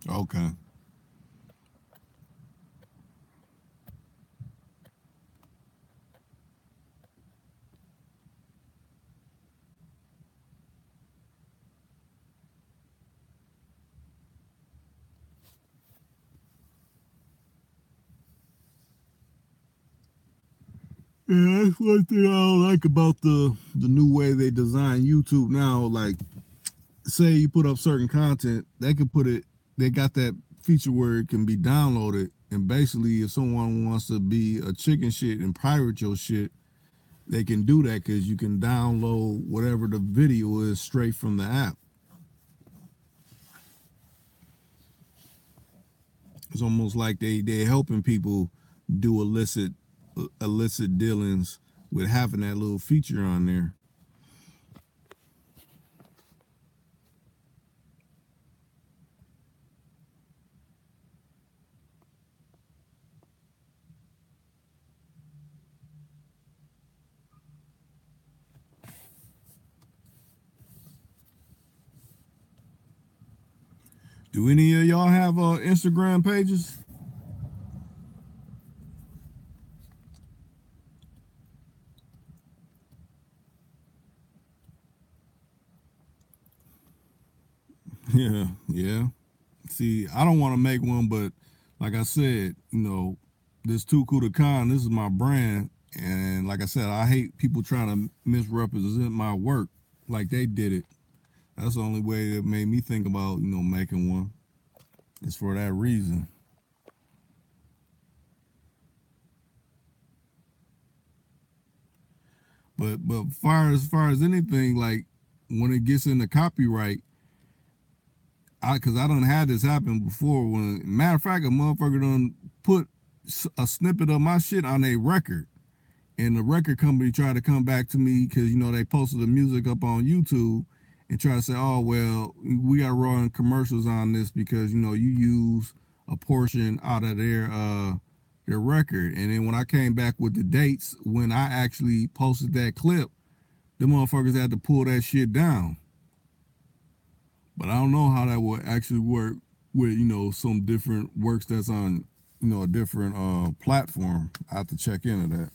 Okay. Yeah, that's one thing I don't like about the new way they design YouTube now. Like, say you put up certain content, they could put it. They got that feature where it can be downloaded, and basically, if someone wants to be a chicken shit and pirate your shit, they can do that because you can download whatever the video is straight from the app. It's almost like they're helping people do illicit dealings with having that little feature on there. Do any of y'all have Instagram pages? Yeah, yeah. See, I don't want to make one, but like I said, this TooCool2Khan, this is my brand, and like I said, I hate people trying to misrepresent my work like they did it. That's the only way that made me think about making one. It's for that reason. But far as anything, like when it gets into copyright, cause I done had this happen before. When matter of fact, a motherfucker done put a snippet of my shit on a record, and the record company tried to come back to me because they posted the music up on YouTube and try to say, oh well, we got to run commercials on this because you use a portion out of their record. And then when I came back with the dates when I actually posted that clip, the motherfuckers had to pull that shit down. But I don't know how that would actually work with some different works that's on a different platform. I have to check into that.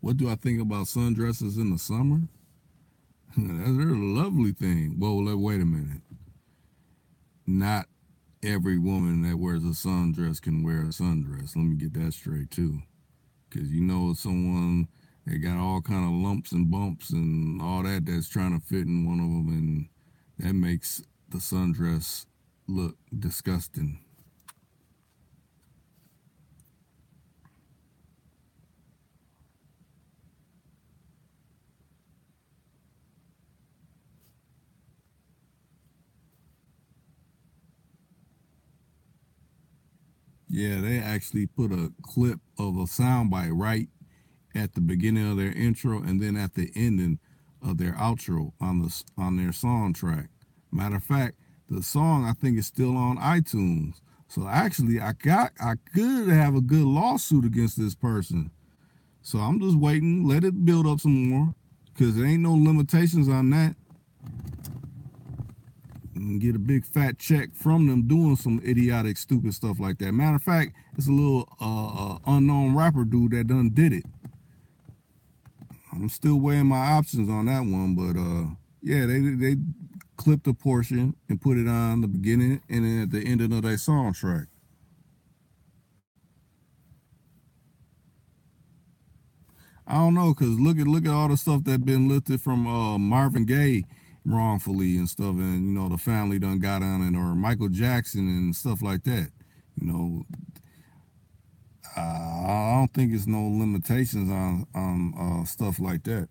What do I think about sundresses in the summer? That's a lovely thing. Well, wait a minute. Not every woman that wears a sundress can wear a sundress. Let me get that straight too. Because someone that got all kind of lumps and bumps and all that that's trying to fit in one of them, and that makes the sundress look disgusting. Yeah, they actually put a clip of a soundbite right at the beginning of their intro and then at the ending of their outro on their song track. Matter of fact, the song I think is still on iTunes. So actually, I could have a good lawsuit against this person. So I'm just waiting, let it build up some more, because there ain't no limitations on that. And get a big fat check from them doing some idiotic, stupid stuff like that. Matter of fact, it's a little unknown rapper dude that done did it. I'm still weighing my options on that one, but yeah, they clipped a portion and put it on the beginning and then at the end of their song track. I don't know, cause look at all the stuff that been lifted from Marvin Gaye wrongfully and stuff, and the family done got on it, or Michael Jackson and stuff like that. You know, I don't think it's no limitations on stuff like that.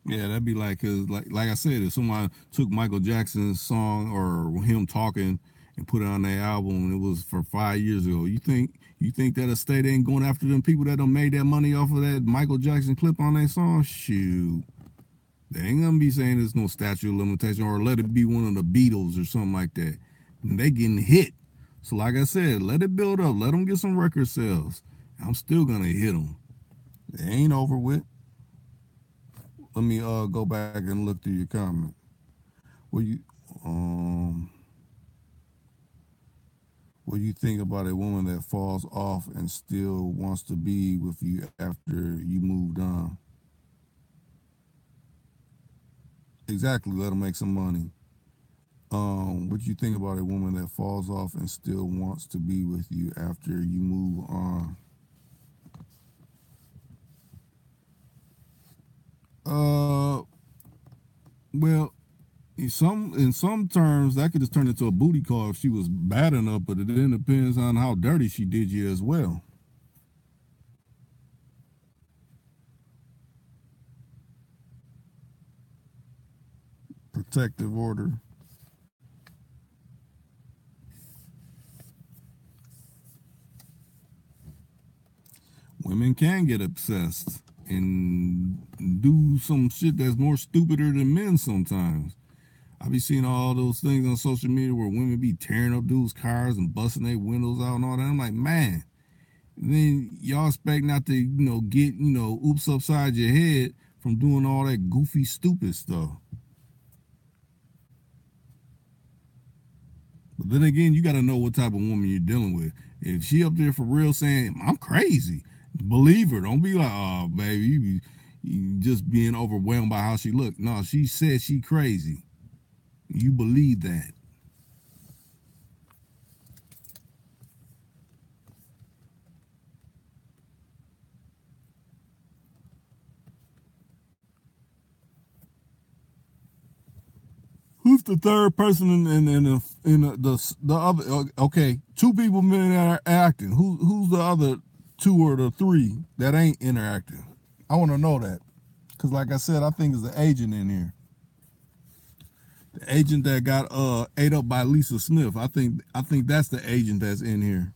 Yeah, that'd be like, cause like I said, if someone took Michael Jackson's song or him talking and put it on their album, and it was for 5 years ago, you think that estate ain't going after them people that done made that money off of that Michael Jackson clip on their song? Shoot, they ain't gonna be saying there's no statute of limitation, or let it be one of the Beatles or something like that. And they getting hit. So like I said, let it build up, let them get some record sales. I'm still gonna hit them. They ain't over with. Let me go back and look through your comment. What you um what do you think about a woman that falls off and still wants to be with you after you moved on? Exactly, let them make some money. What you think about a woman that falls off and still wants to be with you after you move on? Uh, well, in some terms that could just turn into a booty call if she was bad enough, but it then depends on how dirty she did you as well. Protective order. Women can get obsessed and do some shit that's more stupider than men sometimes. I be seeing all those things on social media where women be tearing up dudes' cars and busting their windows out and all that. I'm like, man, and then y'all expect not to, get, oops upside your head from doing all that goofy, stupid stuff. But then again, you got to know what type of woman you're dealing with. If she up there for real saying, I'm crazy, believe her. Don't be like, oh, baby, you just being overwhelmed by how she looked. No, she said she crazy. You believe that. Who's the third person in the other? Okay, two people been acting. Who's the other two or the three that ain't interacting? I want to know that because, like I said, I think it's the agent in here, the agent that got ate up by Lisa Smith. I think that's the agent that's in here.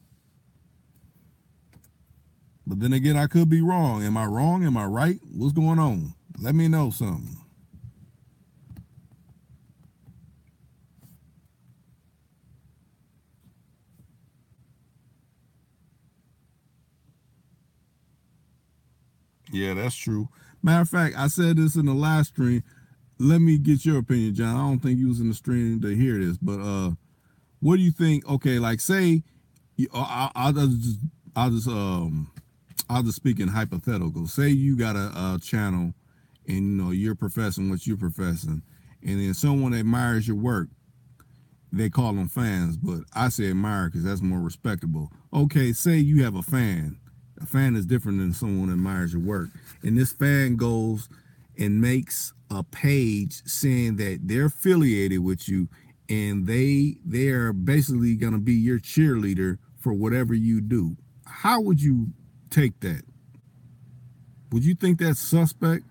But then again, I could be wrong. Am I wrong? Am I right? What's going on? Let me know something. Yeah, that's true. Matter of fact, I said this in the last stream. Let me get your opinion, John. I don't think you was in the stream to hear this, but what do you think? Okay, like say, I'll just I'll just speak in hypothetical. Say you got a channel, and you're professing what you're professing, and then someone admires your work. They call them fans, but I say admire because that's more respectable. Okay, say you have a fan. A fan is different than someone that admires your work. And this fan goes and makes a page saying that they're affiliated with you and they're basically gonna be your cheerleader for whatever you do. How would you take that? Would you think that's suspect?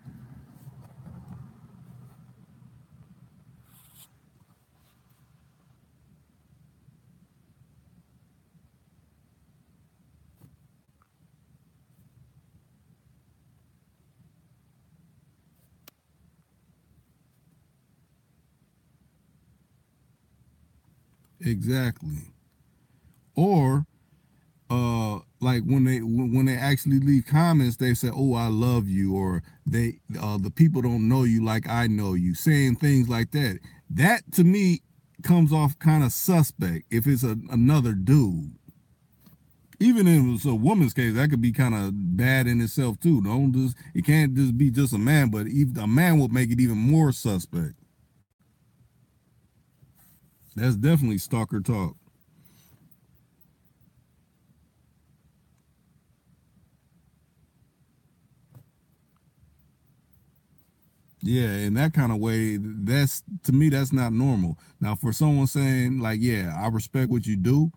Exactly. Or like when they actually leave comments, they say, oh, I love you, or the people don't know you like I know you, saying things like that. That to me comes off kind of suspect if it's another dude. Even if it's a woman's case, that could be kind of bad in itself too. Don't just It can't just be just a man, but even a man would make it even more suspect. That's definitely stalker talk. Yeah, in that kind of way, that's to me, that's not normal. Now, for someone saying like, "Yeah, I respect what you do,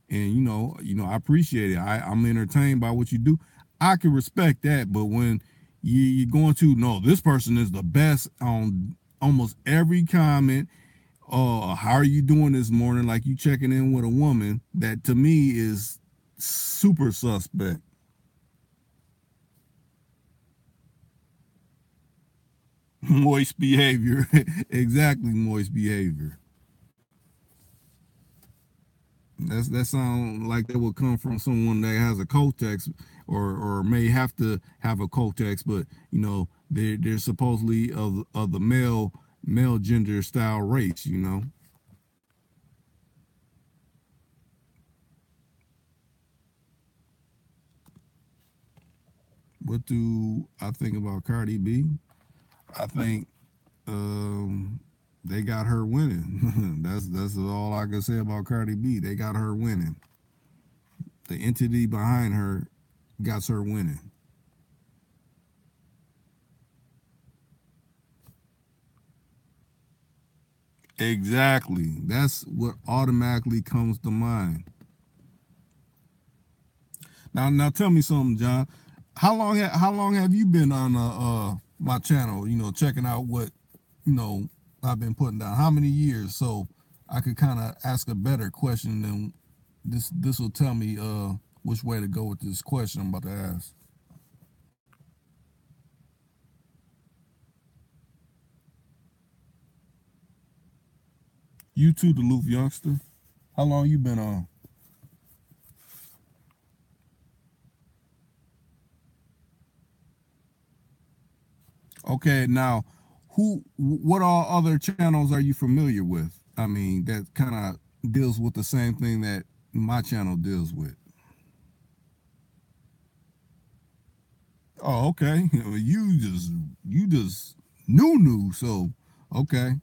and I appreciate it. I'm entertained by what you do," I can respect that. But when you're going to no, this person is the best on almost every comment. How are you doing this morning? Like you checking in with a woman. That to me is super suspect. Moist behavior, exactly, moist behavior. That sound like that would come from someone that has a Kotex or may have to have a Kotex, but they're supposedly of the male gender style race. What do I think about Cardi B? I think um They got her winning. That's all I can say about Cardi B. They got her winning. The entity behind her got her winning. Exactly. That's what automatically comes to mind. Now tell me something, John. How long have you been on my channel? You know, checking out what I've been putting down. How many years? So I could kind of ask a better question than this. This will tell me which way to go with this question I'm about to ask. You too, the Duluth youngster. How long you been on? Okay, now what all other channels are you familiar with? I mean, that kind of deals with the same thing that my channel deals with. Oh, okay. You just new, so okay.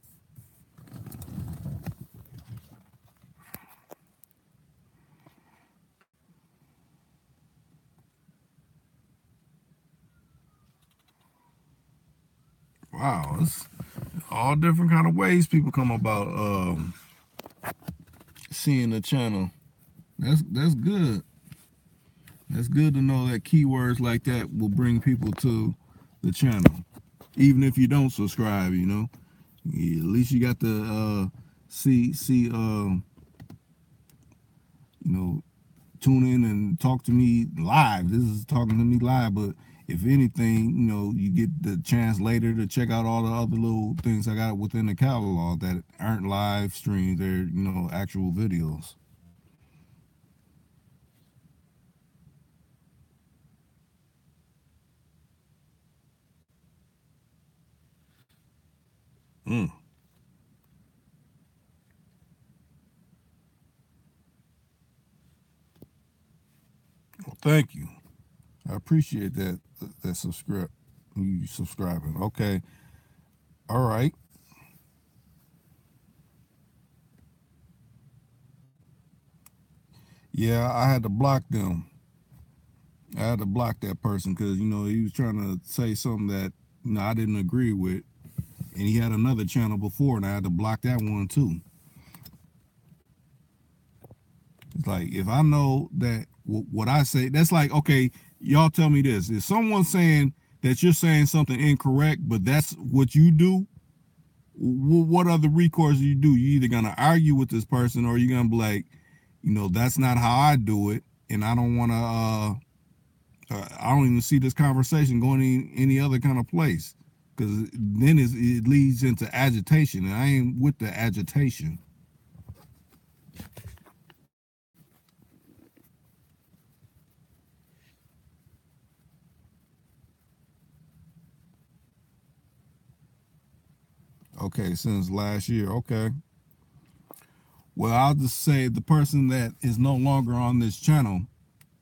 Wow, it's all different kind of ways people come about seeing the channel. That's good. That's good to know that keywords like that will bring people to the channel, even if you don't subscribe. Yeah, at least you got to see you know tune in and talk to me live. This is talking to me live, but if anything, you get the chance later to check out all the other little things I got within the catalog that aren't live streams. They're actual videos. Mm. Well, thank you. I appreciate that subscribe. You subscribing? Okay. All right. Yeah, I had to block them. I had to block that person because he was trying to say something that I didn't agree with, and he had another channel before, and I had to block that one too. It's like if I know that what I say, that's like, okay, y'all tell me this: if someone's saying that you're saying something incorrect, but that's what you do, what other recourse do you do? You either gonna argue with this person, or you're gonna be like, that's not how I do it, and I don't want to. I don't even see this conversation going any other kind of place, because then it leads into agitation, and I ain't with the agitation. Okay, since last year. Okay. Well, I'll just say the person that is no longer on this channel,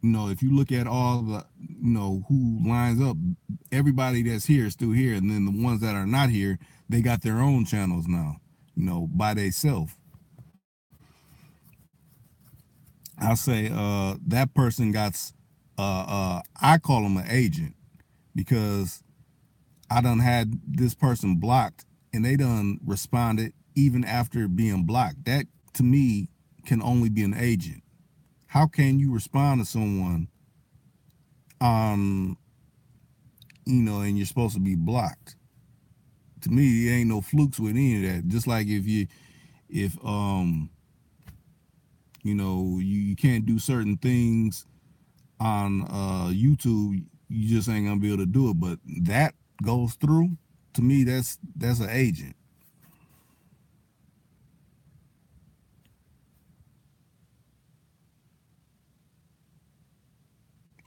if you look at all the, who lines up, everybody that's here is still here. And then the ones that are not here, they got their own channels now, by themselves. I'll say that person got, I call them an agent because I done had this person blocked and they done responded even after being blocked. That to me can only be an agent. How can you respond to someone um and you're supposed to be blocked? To me, there ain't no flukes with any of that. Just like if you can't do certain things on YouTube, you just ain't gonna be able to do it. But that goes through. To me, that's an agent.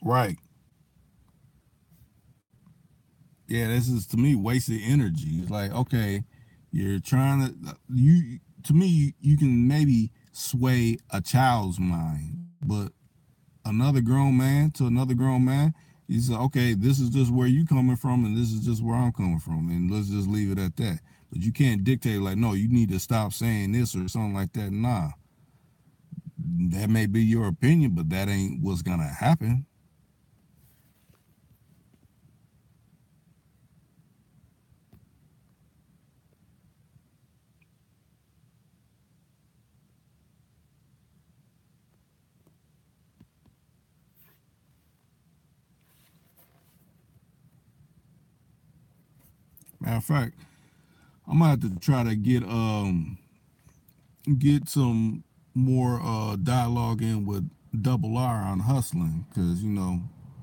Right. Yeah, this is to me wasted energy. It's like, okay, you're trying to you to me you can maybe sway a child's mind, but another grown man to another grown man, he said, okay, this is just where you coming from and this is just where I'm coming from, and let's just leave it at that. But you can't dictate like, no, you need to stop saying this or something like that. Nah, that may be your opinion, but that ain't what's gonna happen. Matter of fact, I'm gonna have to try to get some more dialogue in with Double R on hustling, because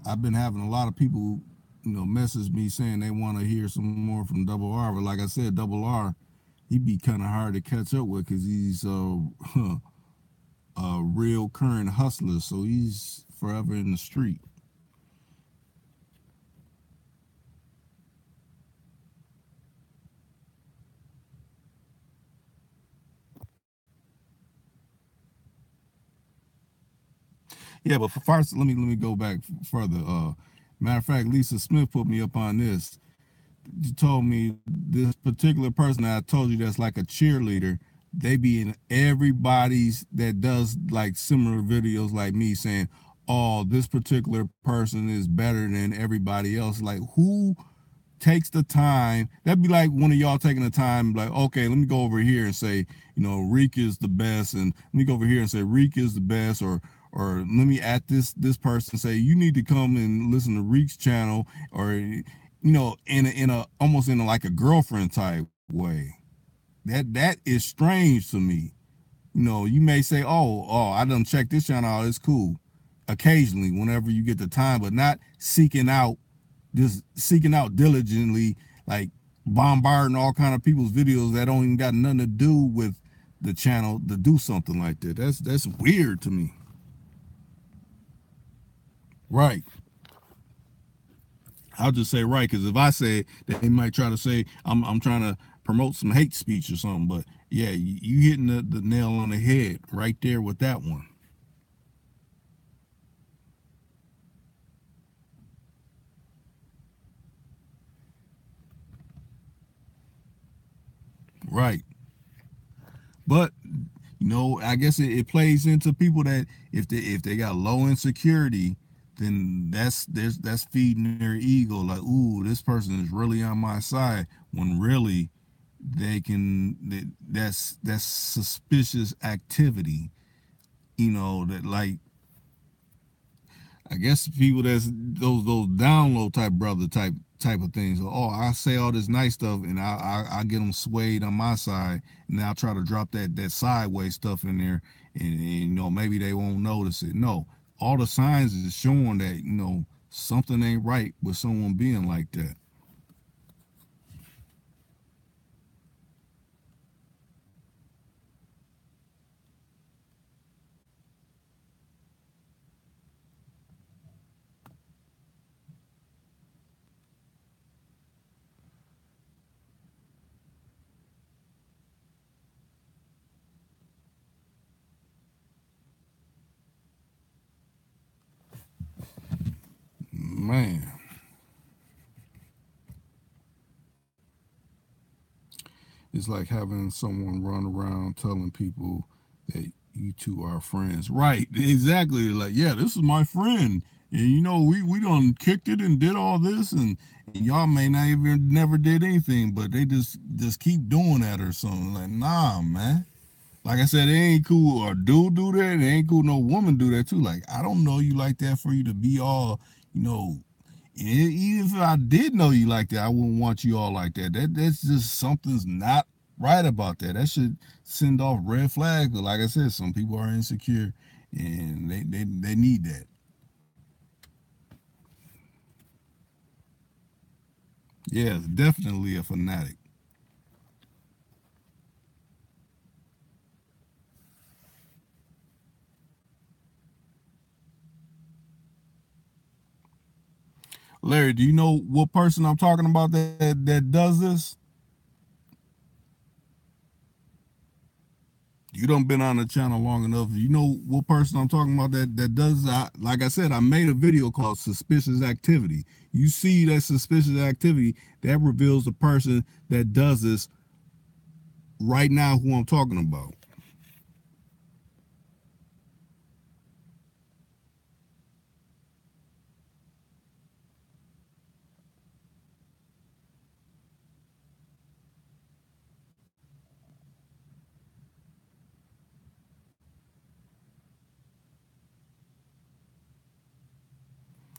I've been having a lot of people message me saying they want to hear some more from Double R, but like I said, Double R, he be kind of hard to catch up with because he's a real current hustler, so he's forever in the street. Yeah, but for first, let me go back further. Matter of fact, Lisa Smith put me up on this. She told me this particular person that I told you that's like a cheerleader. They be in everybody's that does like similar videos like me saying, "Oh, this particular person is better than everybody else." Like who takes the time? That'd be like one of y'all taking the time, like, okay, let me go over here and say, Reek is the best, and let me go over here and say Reek is the best, or let me at this person and say you need to come and listen to Reek's channel, or in a almost in a, like a girlfriend type way. That is strange to me. You may say, oh, I done check this channel out, it's cool. Occasionally, whenever you get the time, but not seeking out diligently, like bombarding all kind of people's videos that don't even got nothing to do with the channel to do something like that. That's weird to me. Right. I'll just say right, because if I say it, they might try to say I'm trying to promote some hate speech or something. But yeah, you hitting the nail on the head right there with that one. Right. But I guess it plays into people that if they got low insecurity, then that's feeding their ego. Like, ooh, this person is really on my side. When really that's suspicious activity. That like I guess people that's those download type brother type of things. Oh, I say all this nice stuff and I get them swayed on my side, and I'll try to drop that sideways stuff in there, and maybe they won't notice it. No, all the signs is showing that something ain't right with someone being like that. Man, it's like having someone run around telling people that you two are friends. Right, exactly. Like, yeah, this is my friend. And we done kicked it and did all this, and y'all may not even never did anything, but they just keep doing that or something. Like, nah, man. Like I said, it ain't cool or dude do that. It ain't cool no woman do that too. Like, I don't know you like that for you to be all, you know, even if I did know you like that, I wouldn't want you all like that. That's just something's not right about that. That should send off red flags. But like I said, some people are insecure and they need that. Yeah, definitely a fanatic. Larry, do you know what person I'm talking about that does this? You done been on the channel long enough. You know what person I'm talking about that does. Like I said, I made a video called "Suspicious Activity." You see that suspicious activity that reveals the person that does this right now who I'm talking about.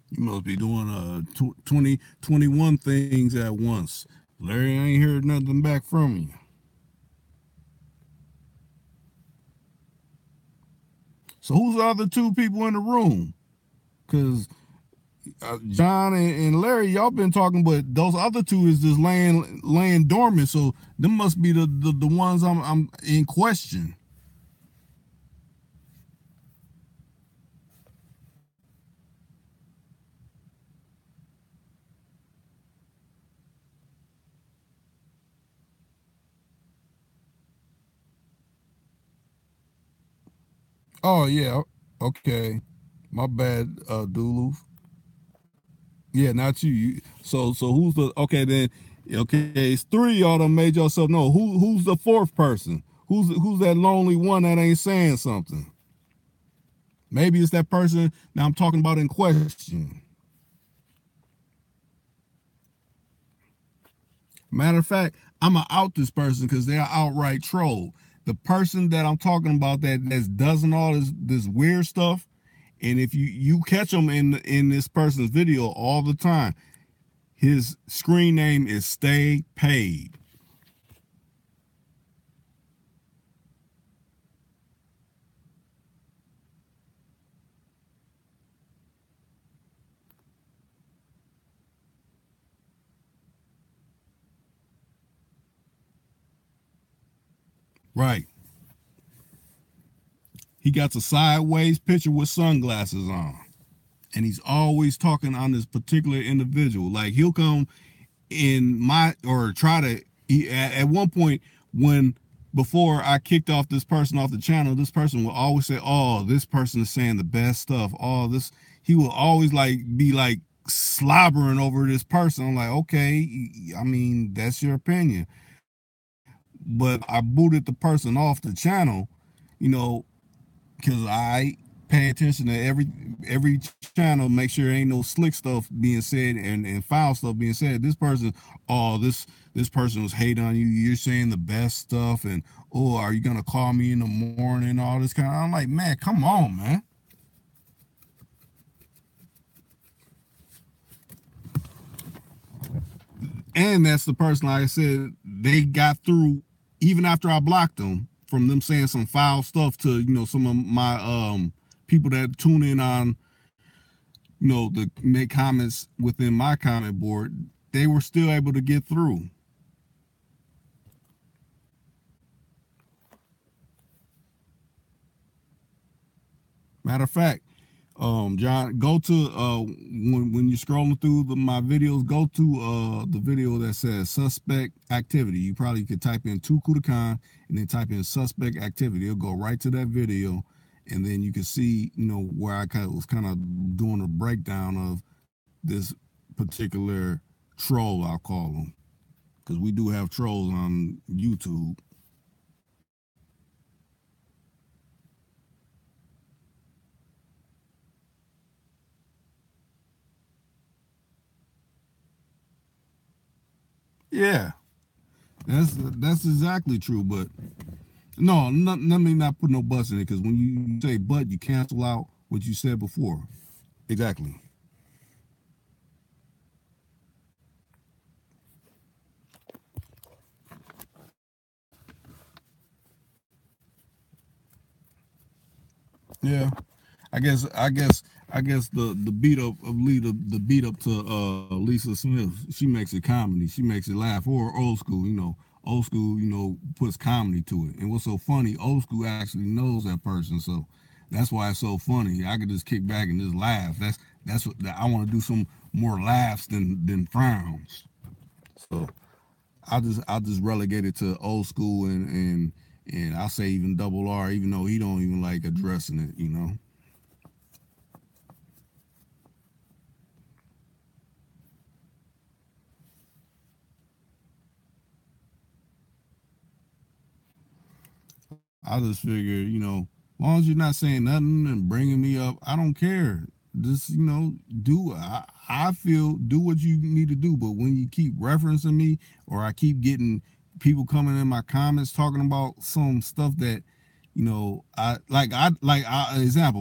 You must be doing 20, 21 things at once. Larry, I ain't heard nothing back from you. So who's the other two people in the room? Because John and Larry, y'all been talking, but those other two is just laying dormant. So them must be the ones I'm in question. Oh yeah, okay, my bad, Duluth. Yeah, not you. So who's the okay then? Okay, it's three of y'all done made yourself know. Who's the fourth person? Who's that lonely one that ain't saying something? Maybe it's that person that I'm talking about in question. Matter of fact, I'm gonna out this person because they're outright troll. The person that I'm talking about that's doesn't all this weird stuff, and if you catch them in this person's video all the time, his screen name is Stay Paid. Right. He got a sideways picture with sunglasses on. And he's always talking on this particular individual. Like he'll come in my or try to at one point when before I kicked off this person off the channel, this person will always say, "Oh, this person is saying the best stuff." Oh, this he will always like be like slobbering over this person. I'm like, okay, I mean that's your opinion, but I booted the person off the channel, you know, because I pay attention to every channel, make sure there ain't no slick stuff being said and foul stuff being said. This person, oh, this person was hating on you. You're saying the best stuff, and oh, are you gonna call me in the morning? All this kind of. I'm like, man, come on, man. And that's the person, like I said, they got through even after I blocked them from them saying some foul stuff to some of my people that tune in on to make comments within my comment board, they were still able to get through. Matter of fact, John, go to when you're scrolling through my videos, go to the video that says suspect activity. You probably could type in TooCool2Khan and then type in suspect activity. It'll go right to that video, and then you can see where I was kind of doing a breakdown of this particular troll, I'll call them, because we do have trolls on YouTube. Yeah, that's exactly true. But no, let me not put no buts in it, because when you say but, you cancel out what you said before. Exactly. Yeah. I guess the beat up of the beat up to Lisa Smith, she makes it comedy. She makes it laugh. Or old school, old school, puts comedy to it. And what's so funny, old school actually knows that person, so that's why it's so funny. I could just kick back and just laugh. That's what I want to do, some more laughs than frowns. So I'll just relegate it to old school and I'll say even double R, even though he don't even like addressing it. I just figure, as long as you're not saying nothing and bringing me up, I don't care. Just, I feel do what you need to do. But when you keep referencing me, or I keep getting people coming in my comments talking about some stuff that, example,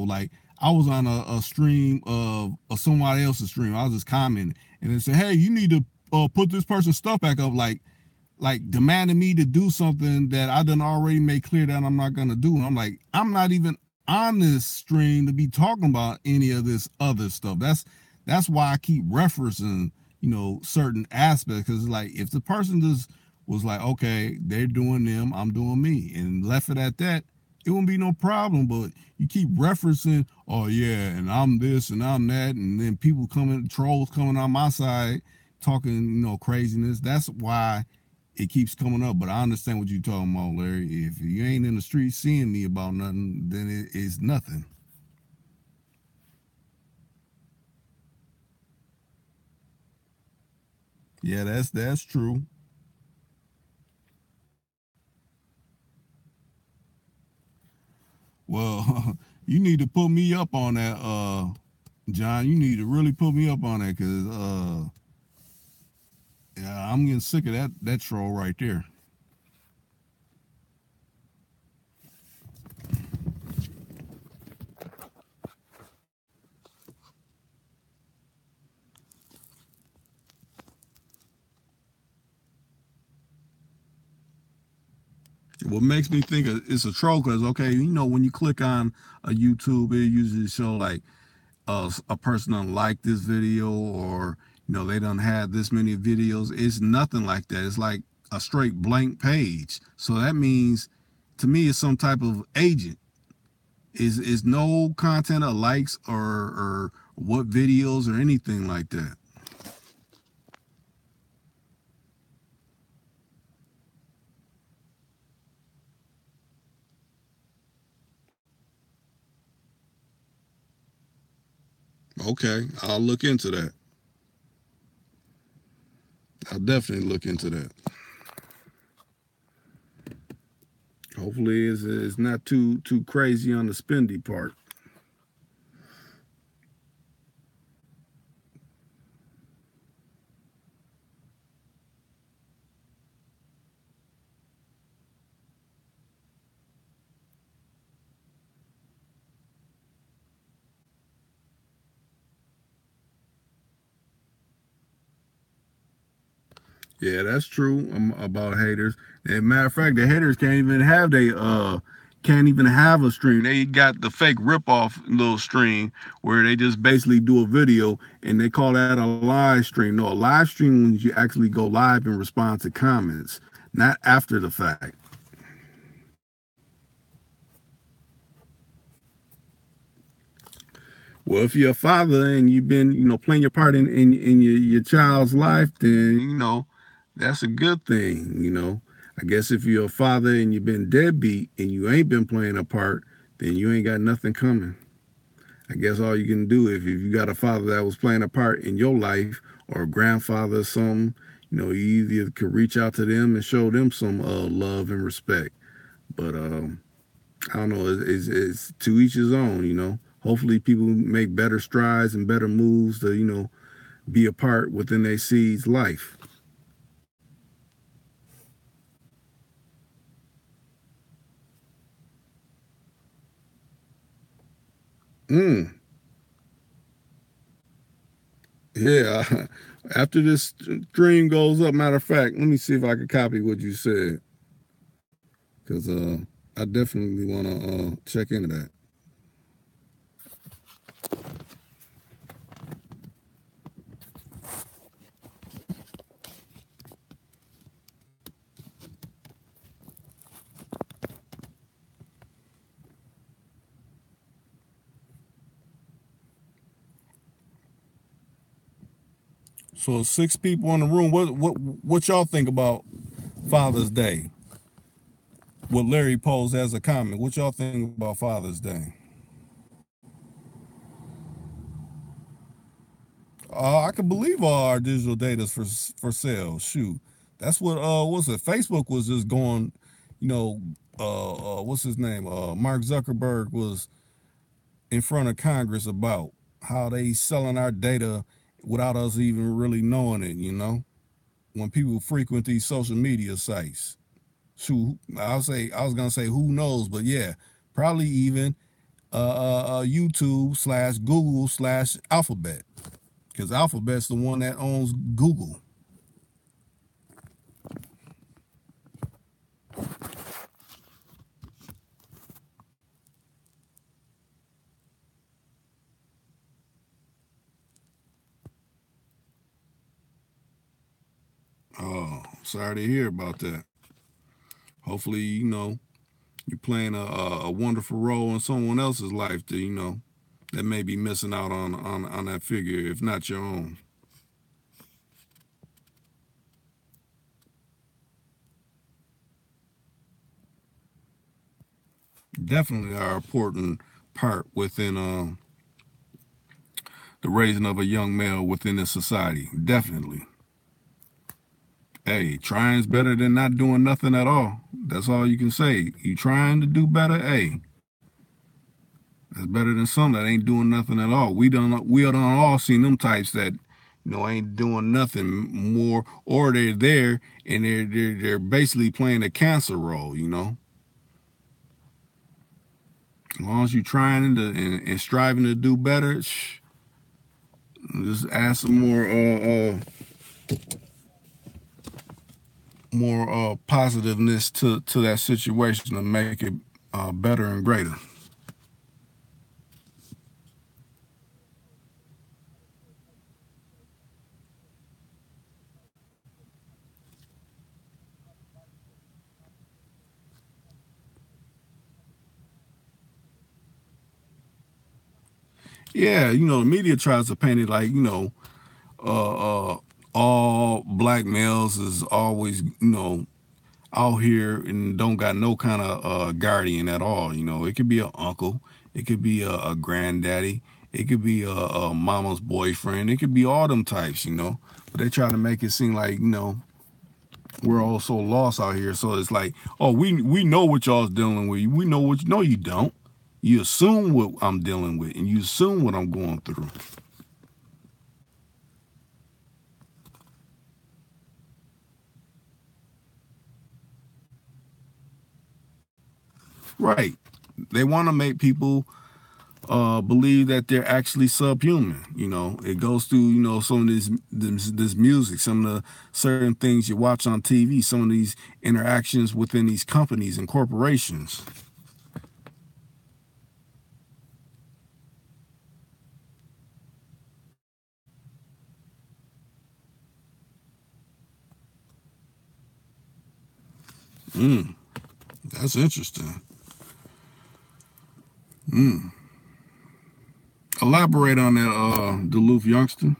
like I was on a stream of somebody else's stream. I was just commenting and they said, hey, you need to put this person's stuff back up. Like demanding me to do something that I done already made clear that I'm not gonna do. And I'm like, I'm not even on this stream to be talking about any of this other stuff. That's why I keep referencing, certain aspects. Because like if the person just was like, okay, they're doing them, I'm doing me, and left it at that, it wouldn't be no problem. But you keep referencing, oh yeah, and I'm this and I'm that, and then people coming, trolls coming on my side talking, craziness. That's why it keeps coming up. But I understand what you're talking about, Larry. If you ain't in the street seeing me about nothing, then it is nothing. Yeah, that's true. Well, you need to put me up on that, John. You need to really put me up on that, because yeah, I'm getting sick of that troll right there. What makes me think it's a troll, because okay, when you click on a YouTube, it usually show like a person done like this video, or they done had this many videos. It's nothing like that. It's like a straight blank page. So that means, to me, it's some type of agent. Is no content of likes or what videos or anything like that. Okay, I'll look into that. I'll definitely look into that. Hopefully, it's not too crazy on the spendy part. Yeah, that's true, about haters. And matter of fact, the haters can't even have a stream. They got the fake rip off little stream where they just basically do a video and they call that a live stream. No, a live stream means you actually go live and respond to comments, not after the fact. Well, if you're a father and you've been, playing your part in your child's life, then, that's a good thing, I guess if you're a father and you've been deadbeat and you ain't been playing a part, then you ain't got nothing coming. I guess all you can do, if you got a father that was playing a part in your life, or a grandfather or something, you either could reach out to them and show them some love and respect. But I don't know. It's to each his own. Hopefully, people make better strides and better moves to be a part within their seed's life. Mm, yeah. After this stream goes up, matter of fact, let me see if I can copy what you said, because I definitely want to check into that. So 6 people in the room. What y'all think about Father's Day? What Larry posed as a comment. What y'all think about Father's Day? I can believe all our digital data's for sale. Shoot, that's what what's it? Facebook was just going, you know, what's his name? Mark Zuckerberg was in front of Congress about how they selling our data without us even really knowing it, you know? When people frequent these social media sites. Shoot, I was gonna say who knows, but yeah, probably even YouTube slash Google slash Alphabet, because Alphabet's the one that owns Google. Oh, sorry to hear about that. Hopefully, you're playing a wonderful role in someone else's life that that may be missing out on that figure, if not your own. Definitely are an important part within the raising of a young male within this society. Definitely. Hey, trying's better than not doing nothing at all. That's all you can say. You trying to do better, hey, that's better than some that ain't doing nothing at all. We done all seen them types that ain't doing nothing more, or they're there and they're basically playing a cancer role. As long as you trying and striving to do better, just add some more positiveness to that situation to make it better and greater. Yeah, the media tries to paint it like uh, uh, all black males is always out here and don't got no kind of guardian at all. It could be an uncle, it could be a granddaddy, it could be a mama's boyfriend, it could be all them types. But they try to make it seem like we're all so lost out here. So it's like, oh, we know what y'all's dealing with. We know what no, you don't. You assume what I'm dealing with, and you assume what I'm going through. Right? They want to make people believe that they're actually subhuman. It goes through some of this music, some of the certain things you watch on TV, some of these interactions within these companies and corporations. Mm, that's interesting. Mm. Elaborate on that, Duluth youngster.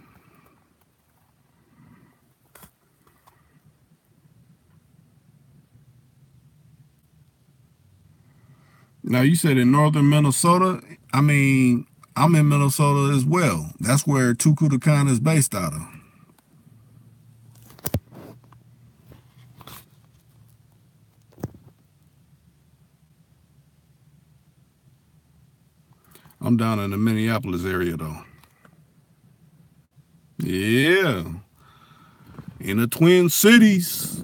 Now you said in northern Minnesota. I mean, I'm in Minnesota as well. That's where TooCool2Khan is based out of. I'm down in the Minneapolis area though. Yeah, in the Twin Cities.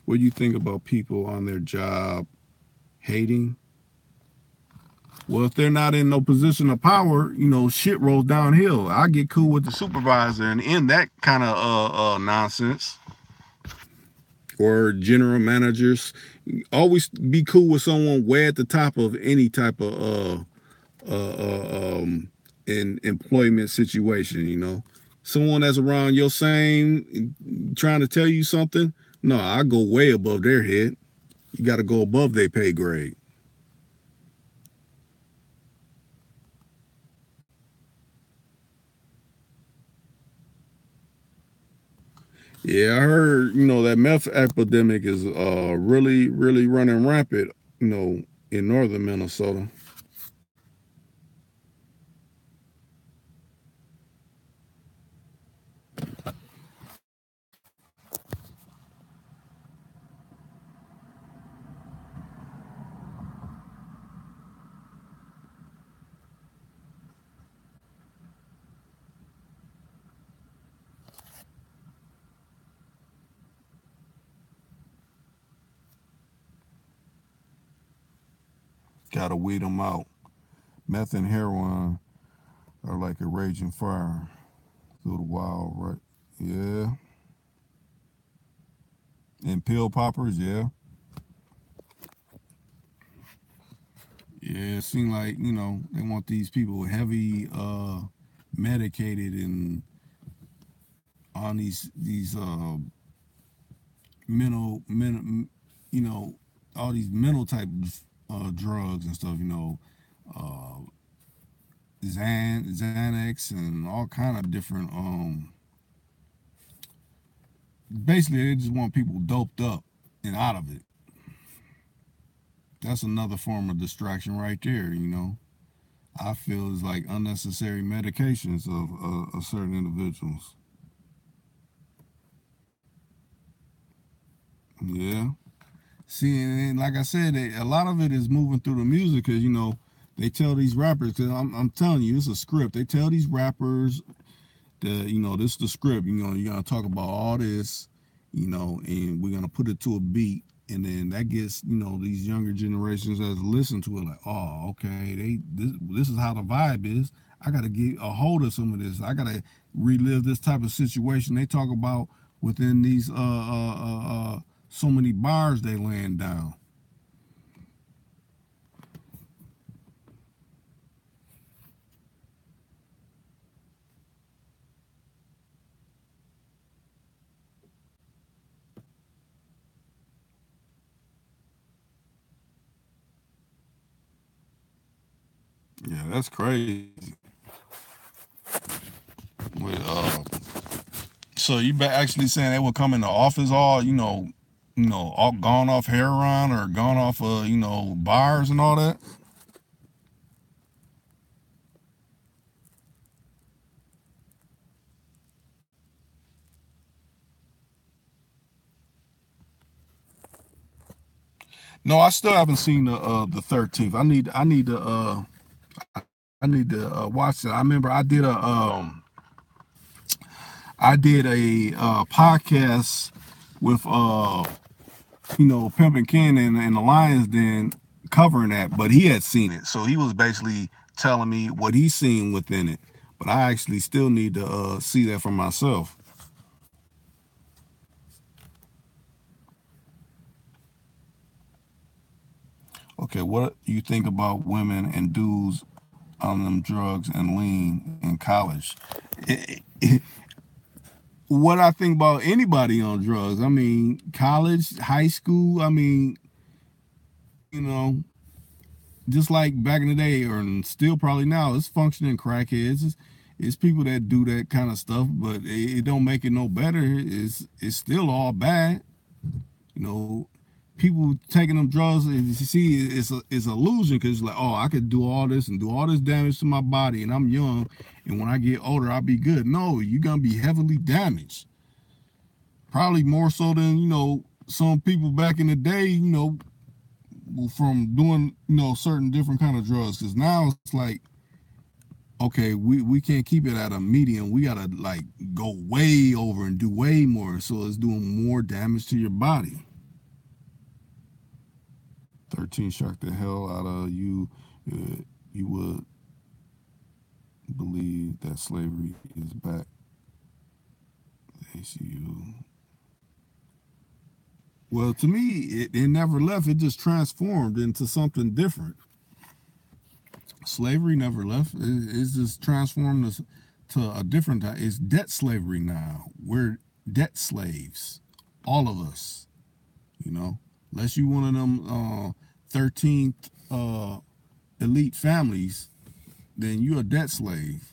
What do you think about people on their job hating? Well, if they're not in no position of power, shit rolls downhill. I get cool with the supervisor and end that kind of nonsense. Or general managers. Always be cool with someone way at the top of any type of in employment situation. Someone that's around your same, trying to tell you something. No, I go way above their head. You got to go above their pay grade. Yeah, I heard, that meth epidemic is really, really running rampant, in northern Minnesota. Gotta weed them out. Meth and heroin are like a raging fire through the wild, right? Yeah. And pill poppers, yeah. Yeah, it seems like, they want these people heavy medicated and on these mental, you know, all these mental type drugs and stuff, uh Xanax and all kind of different basically they just want people doped up and out of it. That's another form of distraction right there. I feel is like unnecessary medications of certain individuals. Yeah. See, and like I said, a lot of it is moving through the music because they tell these rappers. Because I'm telling you, it's a script. They tell these rappers this is the script. You're gonna talk about all this, and we're gonna put it to a beat, and then that gets these younger generations as listen to it like, oh, okay, this is how the vibe is. I gotta get a hold of some of this. I gotta relive this type of situation they talk about within these so many bars they laying down. Yeah, that's crazy. With so you actually saying they would come in the office all all gone off heroin or gone off bars and all that? No, I still haven't seen the 13th. I need to watch it. I remember I did a podcast with Pimpin' Ken and the Lions Den covering that, but he had seen it, so he was basically telling me what he's seen within it. But I actually still need to see that for myself. Okay, what you think about women and dudes on them drugs and lean in college? What I think about anybody on drugs? I mean, college, high school. I mean, you know, just like back in the day, or still probably now, it's functioning crackheads. It's people that do that kind of stuff, but it don't make it no better. It's still all bad. You know, people taking them drugs, and you see, it's illusion because it's like, oh, I could do all this and do all this damage to my body, and I'm young, and when I get older, I'll be good. No, you're gonna be heavily damaged. Probably more so than some people back in the day. From doing certain different kind of drugs. Because now it's like, okay, we can't keep it at a medium. We gotta like go way over and do way more. So it's doing more damage to your body. 13 shocked the hell out of you. You would believe that slavery is back. ACU. Well, to me, it never left. It just transformed into something different. Slavery never left. It's just transformed to a different time. It's debt slavery now. We're debt slaves, all of us. Unless you one of them 13th elite families, then you're a debt slave.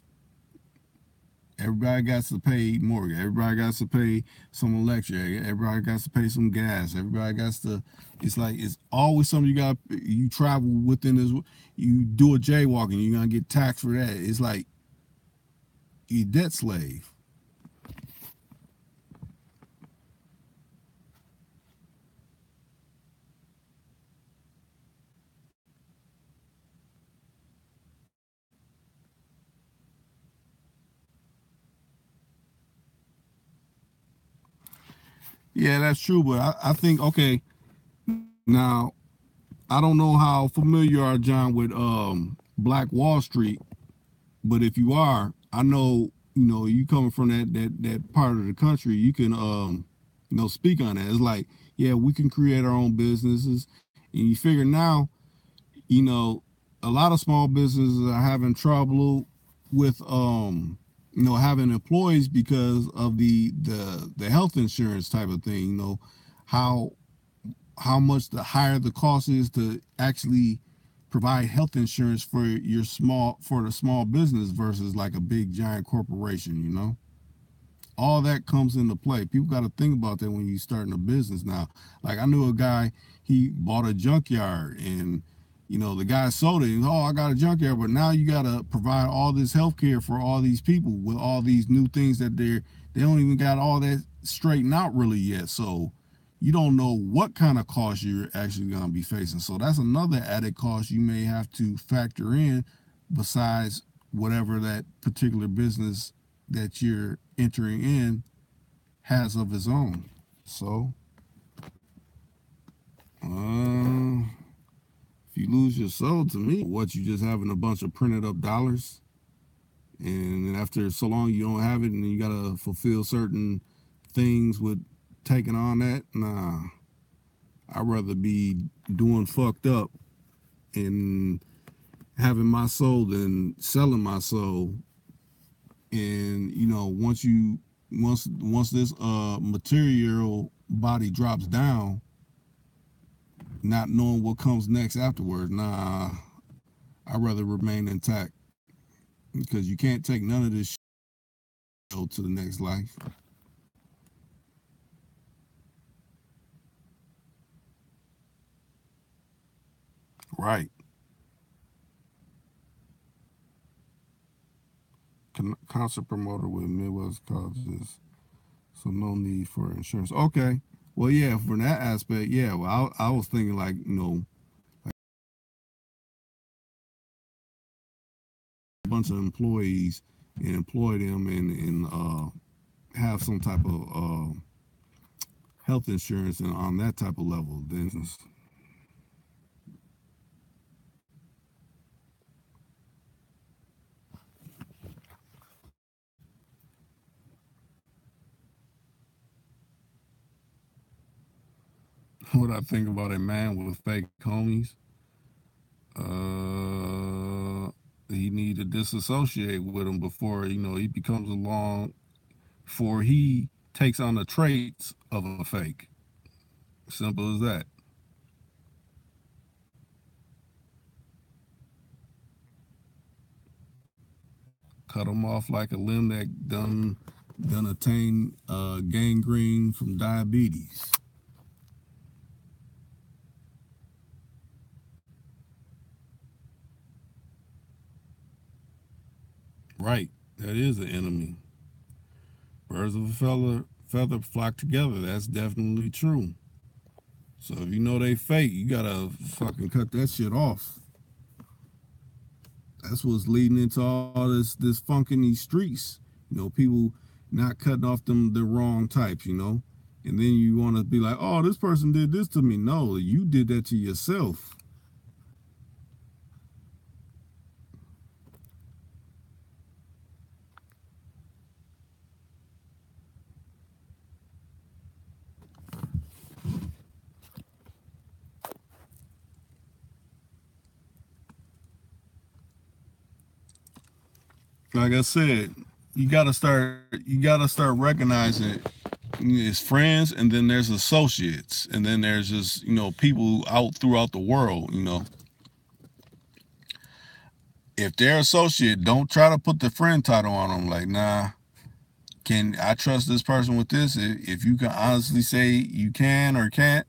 Everybody got to pay mortgage. Everybody got to pay some electric. Everybody got to pay some gas. Everybody got to. It's like it's always something you got. You travel within this. You do a jaywalking, you're gonna get taxed for that. It's like you debt slave. Yeah, that's true. But I think okay. Now I don't know how familiar you are, John, with Black Wall Street, but if you are, I know, you coming from that part of the country, you can speak on that. It's like, yeah, we can create our own businesses, and you figure now, you know, a lot of small businesses are having trouble with having employees because of the health insurance type of thing. How much the higher the cost is to actually provide health insurance for the small business versus like a big giant corporation. All that comes into play. People got to think about that when you're starting a business now. Like I knew a guy, he bought a junkyard, and the guy sold it, and oh, I got a junkyard, but now you got to provide all this health care for all these people with all these new things that they don't even got all that straightened out really yet. So you don't know what kind of cost you're actually going to be facing. So that's another added cost you may have to factor in besides whatever that particular business that you're entering in has of its own. So, if you lose your soul, to me, what you just having a bunch of printed up dollars, and after so long you don't have it, and you gotta fulfill certain things with taking on that. Nah, I'd rather be doing fucked up and having my soul than selling my soul. And once this material body drops down, not knowing what comes next afterwards, nah, I'd rather remain intact, because you can't take none of this shit to the next life. Right. Concert promoter with Midwest colleges, so no need for insurance. Okay. Well, yeah, from that aspect, yeah. Well, I was thinking like, a bunch of employees and employ them and have some type of health insurance and on that type of level. Then what I think about a man with fake homies, uh, he need to disassociate with them before he becomes along, before he takes on the traits of a fake. Simple as that. Cut them off like a limb that done attained gangrene from diabetes. Right, that is an enemy. Birds of a feather flock together. That's definitely true. So if you know they fake, you gotta fucking cut that shit off. That's what's leading into all this funk in these streets. People not cutting off the wrong types. And then you want to be like, oh, this person did this to me. No, you did that to yourself. Like I said, you gotta start recognizing it's friends, and then there's associates, and then there's just people out throughout the world. If they're associate, don't try to put the friend title on them. Like, nah, can I trust this person with this? If you can honestly say you can or can't,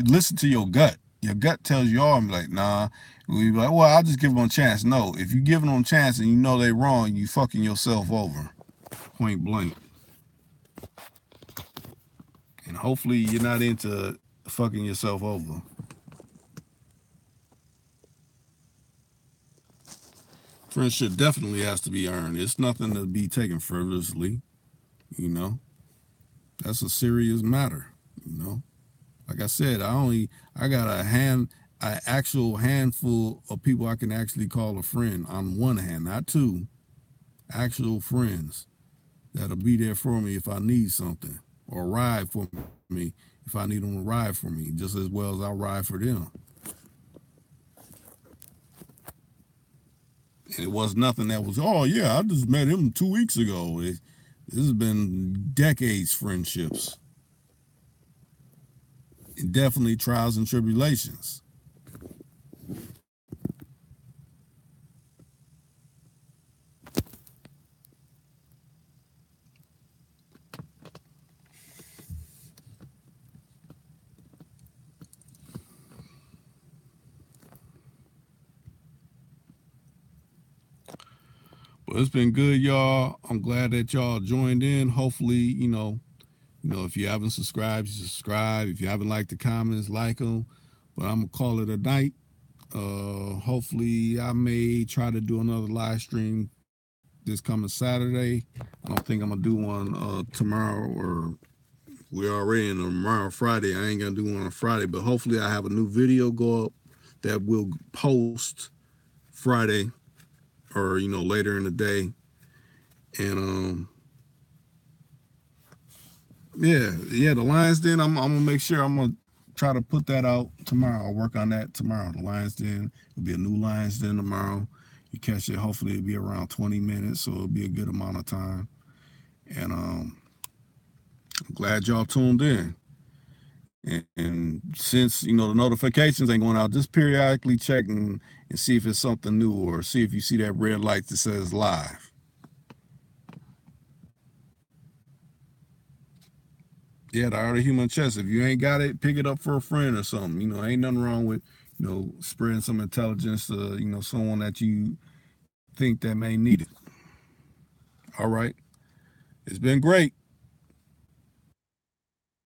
listen to your gut. Your gut tells you all. I'm like, nah. We be like, well, I'll just give them a chance. No, if you giving them a chance and you know they wrong, you fucking yourself over, point blank. And hopefully you're not into fucking yourself over. Friendship definitely has to be earned. It's nothing to be taken frivolously. You know, that's a serious matter. You know. Like I said, I got an actual handful of people I can actually call a friend on one hand, not two, actual friends that'll be there for me if I need something, or ride for me if I need them to ride for me, just as well as I'll ride for them. And it was nothing that was, oh yeah, I just met him 2 weeks ago. This has been decades friendships, and definitely trials and tribulations. But it's been good, y'all. I'm glad that y'all joined in. Hopefully, if you haven't subscribed, you subscribe. If you haven't liked the comments, like them. But I'm gonna call it a night. Hopefully, I may try to do another live stream this coming Saturday. I don't think I'm gonna do one tomorrow, or we're already in tomorrow Friday. I ain't gonna do one on Friday, but hopefully I have a new video go up that will post Friday, or later in the day. And yeah, the Lions Den. I'm gonna make sure I'm gonna try to put that out tomorrow. I'll work on that tomorrow. The Lions Den will be a new Lions Den tomorrow. You catch it. Hopefully it'll be around 20 minutes, so it'll be a good amount of time. And I'm glad y'all tuned in. And since the notifications ain't going out, just periodically check and see if it's something new, or see if you see that red light that says live. Yeah, the Art of Human Chess. If you ain't got it, pick it up for a friend or something. Ain't nothing wrong with spreading some intelligence to someone that you think that may need it. All right, it's been great.